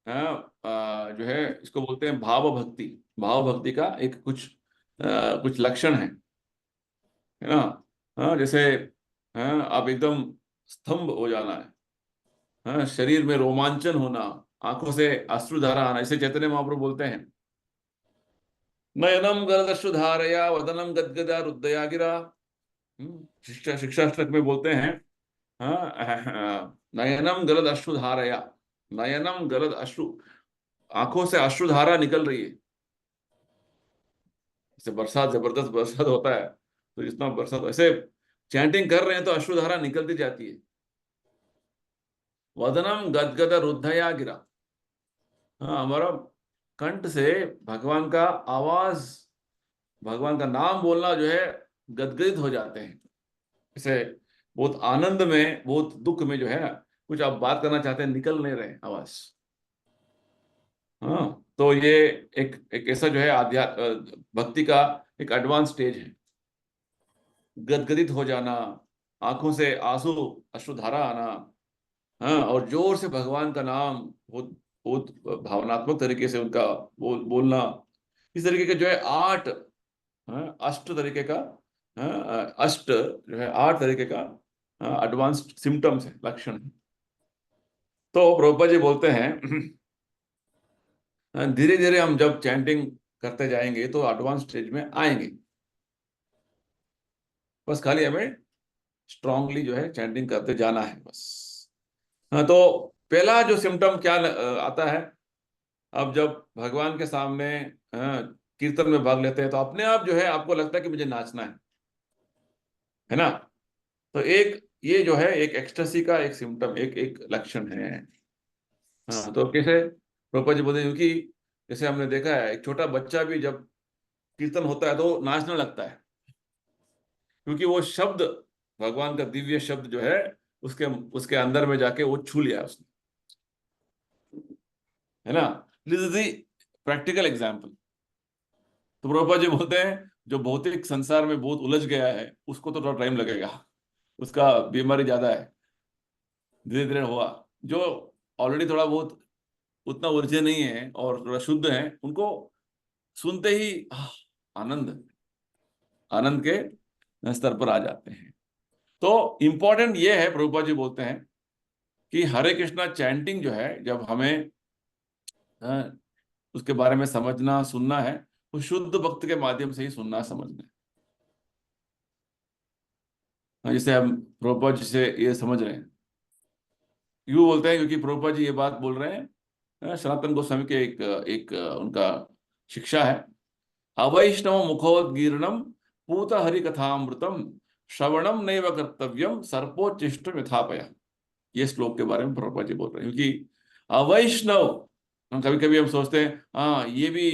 Speaker 1: जो है इसको बोलते हैं भाव भक्ति, भाव भक्ति का एक कुछ लक्षण है ना। हाँ, जैसे हाँ, आप एकदम स्तंभ हो जाना है, हाँ, शरीर में रोमांचन होना, आंखों से अश्रुधारा आना, इसे चैतन्य महाप्रभु बोलते हैं नयनम गलदश्रुधारया वदनम गदगदा रुद्धया गिरा। शिक्षाष्टक में बोलते हैं हाँ, नयनम गलद अश्रुधारया, नयनम गलद अश्रु, आंखों से अश्रुधारा निकल रही है। जैसे बरसात, जबरदस्त बरसात होता है तो जितना बरसात, ऐसे चैंटिंग कर रहे हैं तो अश्रुधारा निकलती जाती है। वदनम गदगद रुद्धया गिरा, हाँ, हमारा कंठ से भगवान का आवाज, भगवान का नाम बोलना जो है गदगदित हो जाते हैं। जैसे बहुत आनंद में, बहुत दुख में जो है कुछ आप बात करना चाहते हैं, निकल नहीं रहे आवाज। हाँ, तो ये एक ऐसा जो है आध्यात्म भक्ति का एक एडवांस स्टेज है, गदगदित हो जाना, आंखों से आंसू अश्रुधारा आना, हाँ, और जोर से भगवान का नाम बहुत बहुत भावनात्मक तरीके से उनका बोलना। इस तरीके के जो है 8 अष्ट तरीके का, अष्ट जो है 8 तरीके का एडवांस्ड सिम्टम्स है, लक्षण है। तो प्रभुपाद जी बोलते हैं धीरे धीरे हम जब चैंटिंग करते जाएंगे तो एडवांस स्टेज में आएंगे, बस खाली हमें स्ट्रांगली जो है चैंटिंग करते जाना है बस। हाँ, तो पहला जो सिम्टम क्या आता है, अब जब भगवान के सामने कीर्तन में भाग लेते हैं तो अपने आप जो है आपको लगता है कि मुझे नाचना है ना। तो एक ये जो है एक एक्सटेसी का एक सिम्टम, एक लक्षण है। हाँ, तो कैसे प्रभुपाद जी बोलते हैं, क्योंकि जैसे हमने देखा है एक छोटा बच्चा भी जब कीर्तन होता है तो नाचने लगता है, क्योंकि वो शब्द, भगवान का दिव्य शब्द जो है उसके उसके अंदर में जाके वो छू लिया उसने, है ना। This is the practical example. तो प्रभुपाद जी बोलते हैं जो भौतिक संसार में बहुत उलझ गया है उसको तो थोड़ा टाइम लगेगा, उसका बीमारी ज्यादा है, धीरे धीरे हुआ। जो ऑलरेडी थोड़ा बहुत उतना उलझे नहीं है और थोड़ा शुद्ध है, उनको सुनते ही आनंद आनंद के स्तर पर आ जाते हैं। तो इंपॉर्टेंट ये है, प्रभुपाद जी बोलते हैं कि हरे कृष्णा चैंटिंग जो है, जब हमें उसके बारे में समझना सुनना है, वो शुद्ध भक्त के माध्यम से ही सुनना समझना है। जैसे हम प्रभुपाद जी से ये समझ रहे हैं, यूं बोलते हैं क्योंकि प्रभुपाद जी ये बात बोल रहे हैं, सनातन गोस्वामी के एक उनका शिक्षा है, अवैष्णव मुखोदगीर्णम पूत हरि कथामृतम श्रवणम नैव कर्तव्यम सर्पोच्चिष्ट यथापया। ये श्लोक के बारे में प्रभुपाद जी बोल रहे हैं, क्योंकि अवैष्णव, कभी कभी हम सोचते हैं हाँ ये भी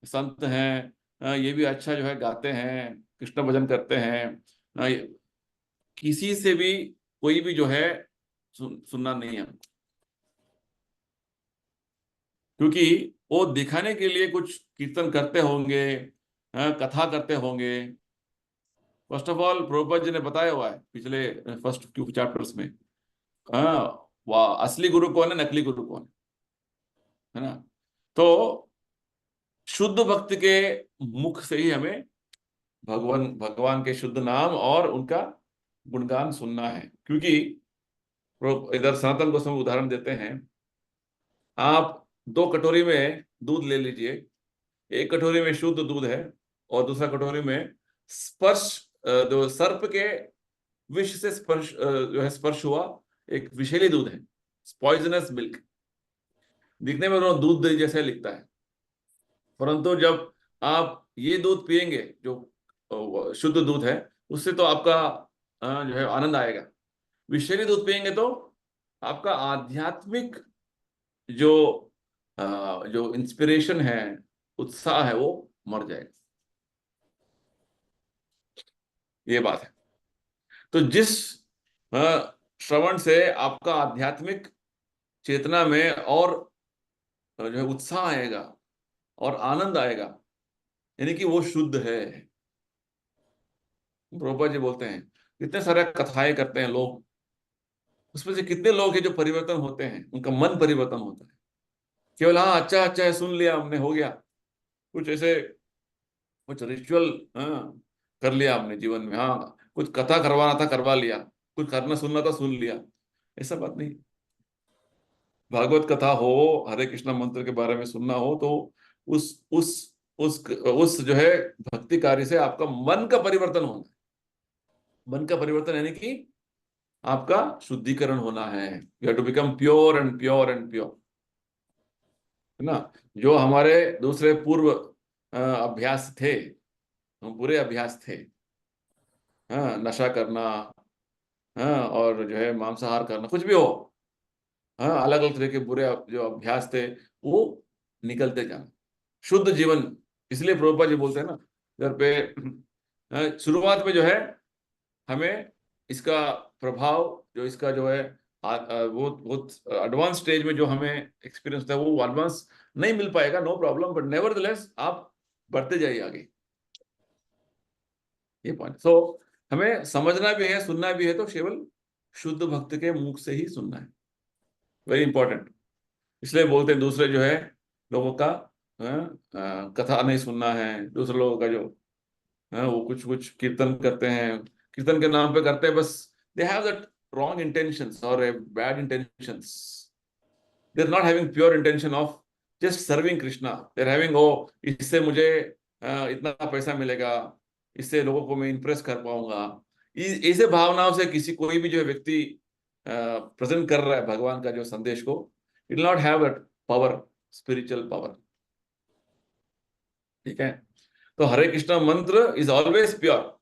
Speaker 1: संत हैं, ये भी अच्छा जो है गाते हैं, कृष्ण भजन करते हैं, किसी से भी कोई भी जो है सुनना नहीं है, क्योंकि वो दिखाने के लिए कुछ कीर्तन करते होंगे, कथा करते होंगे। First of all Prabhupada ji ने बताया हुआ है पिछले फर्स्ट फ्यू चैप्टर्स में, वाह, असली गुरु कौन है, नकली गुरु कौन है ना। तो शुद्ध भक्त के मुख से ही हमें भगवान भगवान के शुद्ध नाम और उनका गुणगान सुनना है, क्योंकि इधर सनातन गोस्वामी उदाहरण देते हैं, आप 2 कटोरी में दूध ले लीजिए, एक कटोरी में शुद्ध दूध है और दूसरा कटोरी में स्पर्श, जो सर्प के विष से स्पर्श, जो है स्पर्श हुआ एक विषैली दूध है, पॉइजनस मिल्क। दिखने में दोनों दूध जैसे लिखता है, परंतु जब आप ये दूध पिएंगे जो शुद्ध दूध है, उससे तो आपका जो है आनंद आएगा। विषैली दूध पिएंगे तो आपका आध्यात्मिक जो इंस्पिरेशन है, उत्साह है, वो मर जाएगा। ये बात है। तो जिस श्रवण से आपका आध्यात्मिक चेतना में और जो है उत्साह आएगा और आनंद आएगा, यानी कि वो शुद्ध है। प्रभुपाद जी बोलते हैं कितने सारे कथाएं करते हैं लोग, उसमें से कितने लोग हैं जो परिवर्तन होते हैं, उनका मन परिवर्तन होता है। केवल हाँ अच्छा अच्छा है, सुन लिया हमने, हो गया, कुछ ऐसे कुछ रिचुअल कर लिया हमने जीवन में, हाँ कुछ कथा करवाना था करवा लिया, कुछ करना सुनना था सुन लिया, ऐसा बात नहीं। भागवत कथा हो, हरे कृष्णा मंत्र के बारे में सुनना हो, तो उस जो है भक्ति कार्य से आपका मन का परिवर्तन होना है। मन का परिवर्तन यानी कि आपका शुद्धिकरण होना है। You have to become pure and pure and pure, है ना। जो हमारे दूसरे पूर्व अभ्यास थे, बुरे अभ्यास थे, हाँ, नशा करना, हाँ, और जो है मांसाहार करना, कुछ भी हो, हाँ, अलग अलग तरह के बुरे जो अभ्यास थे, वो निकलते जाना, शुद्ध जीवन। इसलिए प्रभुपाद जी बोलते हैं ना इधर पे, शुरुआत में जो है हमें इसका प्रभाव, जो इसका जो है वो बहुत एडवांस स्टेज में जो हमें एक्सपीरियंस था, वो एडवांस नहीं मिल पाएगा, नो प्रॉब्लम, बट नेवरदलेस आप बढ़ते जाइए आगे। ये पॉइंट। सो हमें समझना भी है, सुनना भी है, तो केवल शुद्ध भक्त के मुख से ही सुनना है, वेरी इंपॉर्टेंट। इसलिए बोलते हैं दूसरे जो है लोगों का कथा नहीं सुनना है, दूसरे लोगों का जो वो कुछ कुछ कीर्तन करते हैं, कीर्तन के नाम पे करते हैं, बस they have that wrong intentions और bad intentions. They are not having pure intention of just serving Krishna. They are having, ओ इससे मुझे इतना पैसा मिलेगा, इससे लोगों को मैं इंप्रेस कर पाऊंगा, ऐसे भावनाओं से किसी कोई भी जो व्यक्ति प्रेजेंट कर रहा है भगवान का जो संदेश को, it will not have that power, spiritual power. ठीक है। तो हरे Krishna mantra is always pure,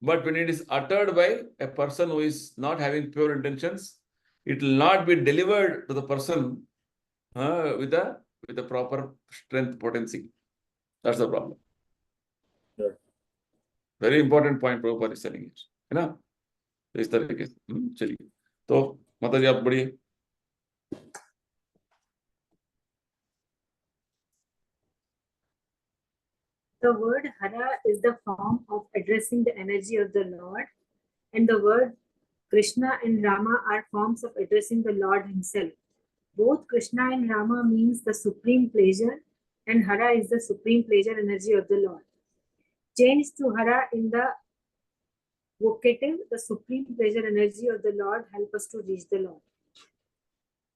Speaker 1: but when it is uttered by a person who is not having pure intentions, it will not be delivered to the person with a proper strength potency. That's the problem.
Speaker 2: Sure.
Speaker 1: Very important point Prabhupada is telling it, है ना। तो इस तरीके से चलिए, तो माता जी आप बढ़िए।
Speaker 3: The word Hara is the form of addressing the energy of the Lord, and the word Krishna and Rama are forms of addressing the Lord himself. Both Krishna and Rama means the supreme pleasure, and Hara is the supreme pleasure energy of the Lord. Change to Hara in the vocative, the supreme pleasure energy of the Lord, help us to reach the Lord.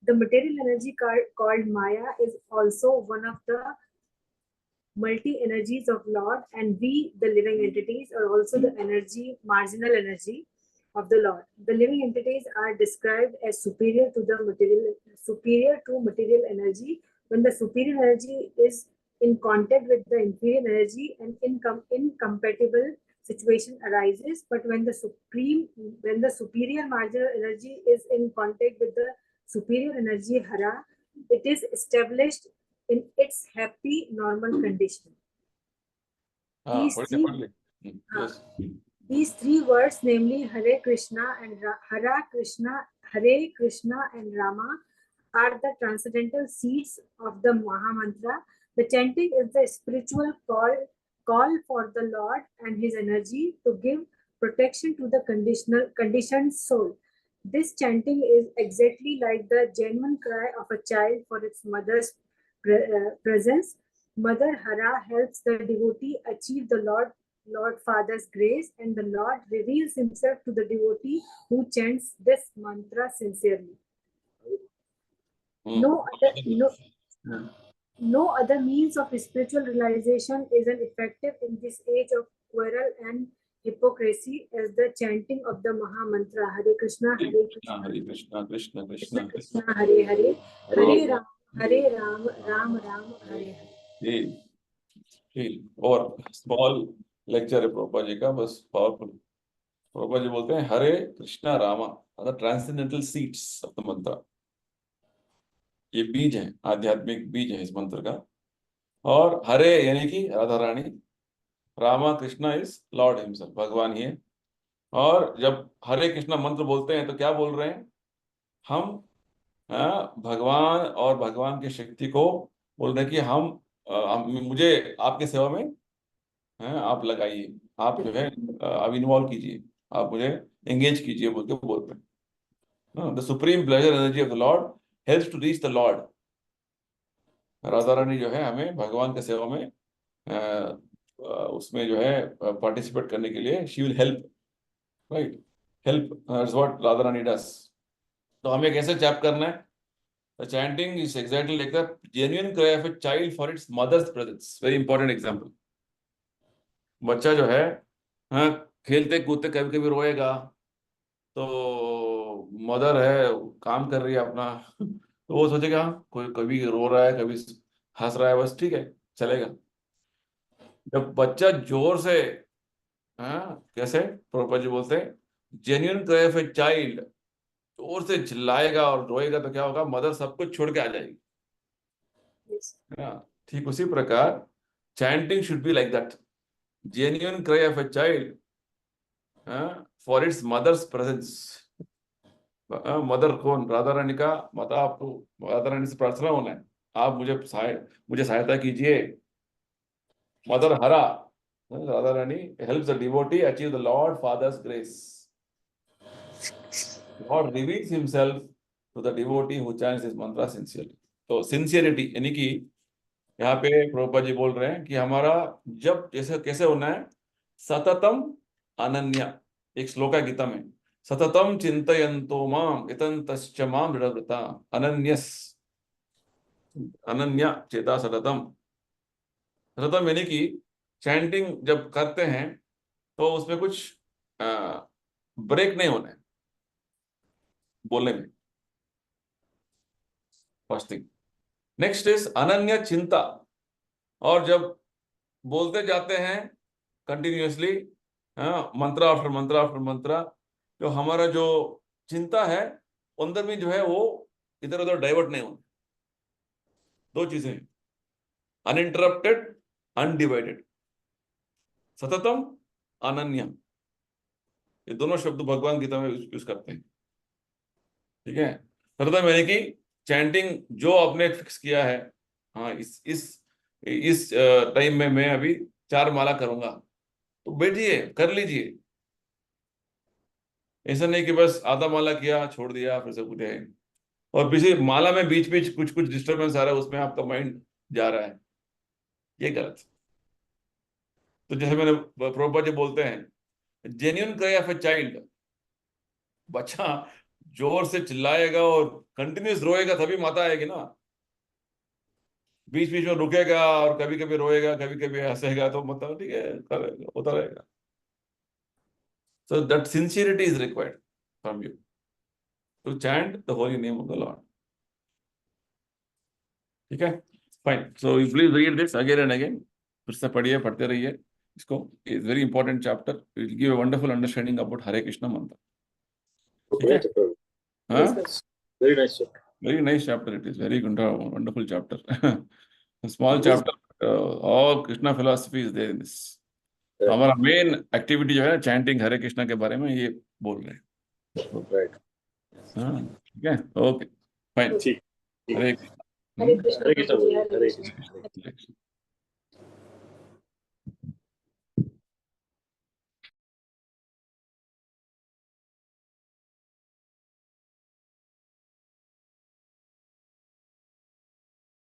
Speaker 3: The material energy called Maya is also one of the multi-energies of Lord, and we, the living entities, are also the energy, marginal energy of the Lord. The living entities are described as superior to material energy. When the superior energy is in contact with the inferior energy, an incompatible situation arises. But when the superior marginal energy is in contact with the superior energy Hara, it is established in its happy normal condition. These three words, namely Hare Krishna and Hare Krishna and Rama, are the transcendental seeds of the Mahamantra. The chanting is the spiritual call for the Lord and his energy to give protection to the conditioned soul. This chanting is exactly like the genuine cry of a child for its mother's presence. Mother Hara helps the devotee achieve the Lord Father's grace, and the Lord reveals himself to the devotee who chants this mantra sincerely. No other means of spiritual realization is as effective in this age of quarrel and hypocrisy as the chanting of the Maha Mantra Hare Krishna, Hare Krishna,
Speaker 1: Hare Krishna, Krishna
Speaker 3: Krishna
Speaker 1: Krishna,
Speaker 3: Krishna, Hare Hare, Hare Ram, Ram Ram, Hare Hare.
Speaker 1: और small lecture है प्रभुपाद जी का, बस powerful. Prabhupada ji बोलते हैं Hare Krishna Rama, the transcendental seeds of the mantra. ये बीज है, आध्यात्मिक बीज है इस मंत्र का। और हरे यानी कि Radha Rani, Rama Krishna is lord himself, भगवान ही है। और जब हरे कृष्णा मंत्र बोलते हैं तो क्या बोल रहे हैं हम? भगवान और भगवान की शक्ति को बोल रहे हैं कि मुझे आपके सेवा में आप लगाइए, आप जो है आप इन्वॉल्व कीजिए, आप मुझे एंगेज कीजिए बोल के बोलते हैं। The supreme pleasure energy of the lord helps to reach the lord. Radha Rani जो है हमें भगवान के सेवा में उसमें जो है पार्टिसिपेट करने के लिए she will help, right? Help is what Radha Rani does. तो हमें कैसे जप करना है? The chanting is exactly like the genuine cry of a child for its mother's presence. Very important example. बच्चा जो है खेलते कूदते कभी कभी रोएगा, तो मदर है काम कर रही है अपना तो वो सोचेगा कोई कभी रो रहा है कभी हंस रहा है, बस ठीक है चलेगा। जब बच्चा जोर से कैसे प्रभुपाद जी बोलते हैं genuine cry of a child, जोर से चिल्लाएगा और रोएगा तो क्या होगा? मदर सब कुछ छोड़ के आ जाएगी। ठीक उसी प्रकार chanting should be like that, genuine cry of a child for its mother's presence. Mother कौन? राधा रानी का मत, आपको राधा रानी से प्रार्थना होना है, आप मुझे सहायता कीजिए। Mother Hara, Radha Rani helps the devotee achieve the lord father's grace. God reveals himself to the devotee who chants this mantra sincerely. तो सिंसियरिटी यानी कि यहाँ पे प्रभुपाद जी बोल रहे हैं कि हमारा जब जैसे कैसे होना है, सततम अनन्या। एक श्लोक है गीता में, सततम चिंतयन्तो माम इतन्तश्च माम दृढ़व्रता अनन्यस अनन्या चेता सततम। सततम यानी कि चैंटिंग जब करते हैं तो उसमें कुछ ब्रेक नहीं होना है बोलने में, फर्स्ट थिंग। नेक्स्ट इज अनन्य चिंता, और जब बोलते जाते हैं कंटिन्यूअसली मंत्र आफ्टर मंत्र आफ्टर मंत्र, जो हमारा जो चिंता है अंदर में जो है वो इधर उधर डाइवर्ट नहीं होना। दो चीजें, अनइंटरप्टेड अनडिवाइडेड, सततम अनन्य, ये दोनों शब्द भगवान गीता में यूज करते हैं। ठीक है, सततम यानी कि चैंटिंग जो आपने फिक्स किया है, हाँ इस टाइम में मैं अभी 4 माला करूंगा, तो बैठिए कर लीजिए। ऐसा नहीं कि बस आधा माला किया छोड़ दिया फिर से उठे, और पीछे माला में बीच बीच कुछ कुछ डिस्टर्बेंस आ रहा है, उसमें आपका माइंड जा रहा है, ये गलत। तो जैसे मैंने प्रभुपाद जी बोलते हैं genuine cry of a child, बच्चा जोर से चिल्लाएगा और कंटिन्यूस रोएगा तभी माता आएगी ना। बीच बीच में रुकेगा और कभी कभी रोएगा कभी कभी हंसेगा तो मतलब ठीक है करेगा, होता रहेगा। So that sincerity is required from you to chant the holy name of the Lord. ठीक है, fine. So you please read this again and again. फिर से पढ़िए, पढ़ते रहिए इसको. It's very important chapter. It will give a wonderful understanding about Hare Krishna mantra. ठीक है? हाँ?
Speaker 2: Very nice chapter.
Speaker 1: Very nice chapter it is. Very good, wonderful chapter. A small chapter. All Krishna philosophy is there in this. तो हमारा main activity जो है chanting Hare Krishna के बारे में ये बोल रहे हैं.
Speaker 2: Right.
Speaker 1: हाँ, ठीक है, ओके, फाइन.
Speaker 2: ठीक.
Speaker 1: हरे
Speaker 3: Hare Krishna.
Speaker 2: Hare Krishna. Hare Krishna.
Speaker 1: Krishna.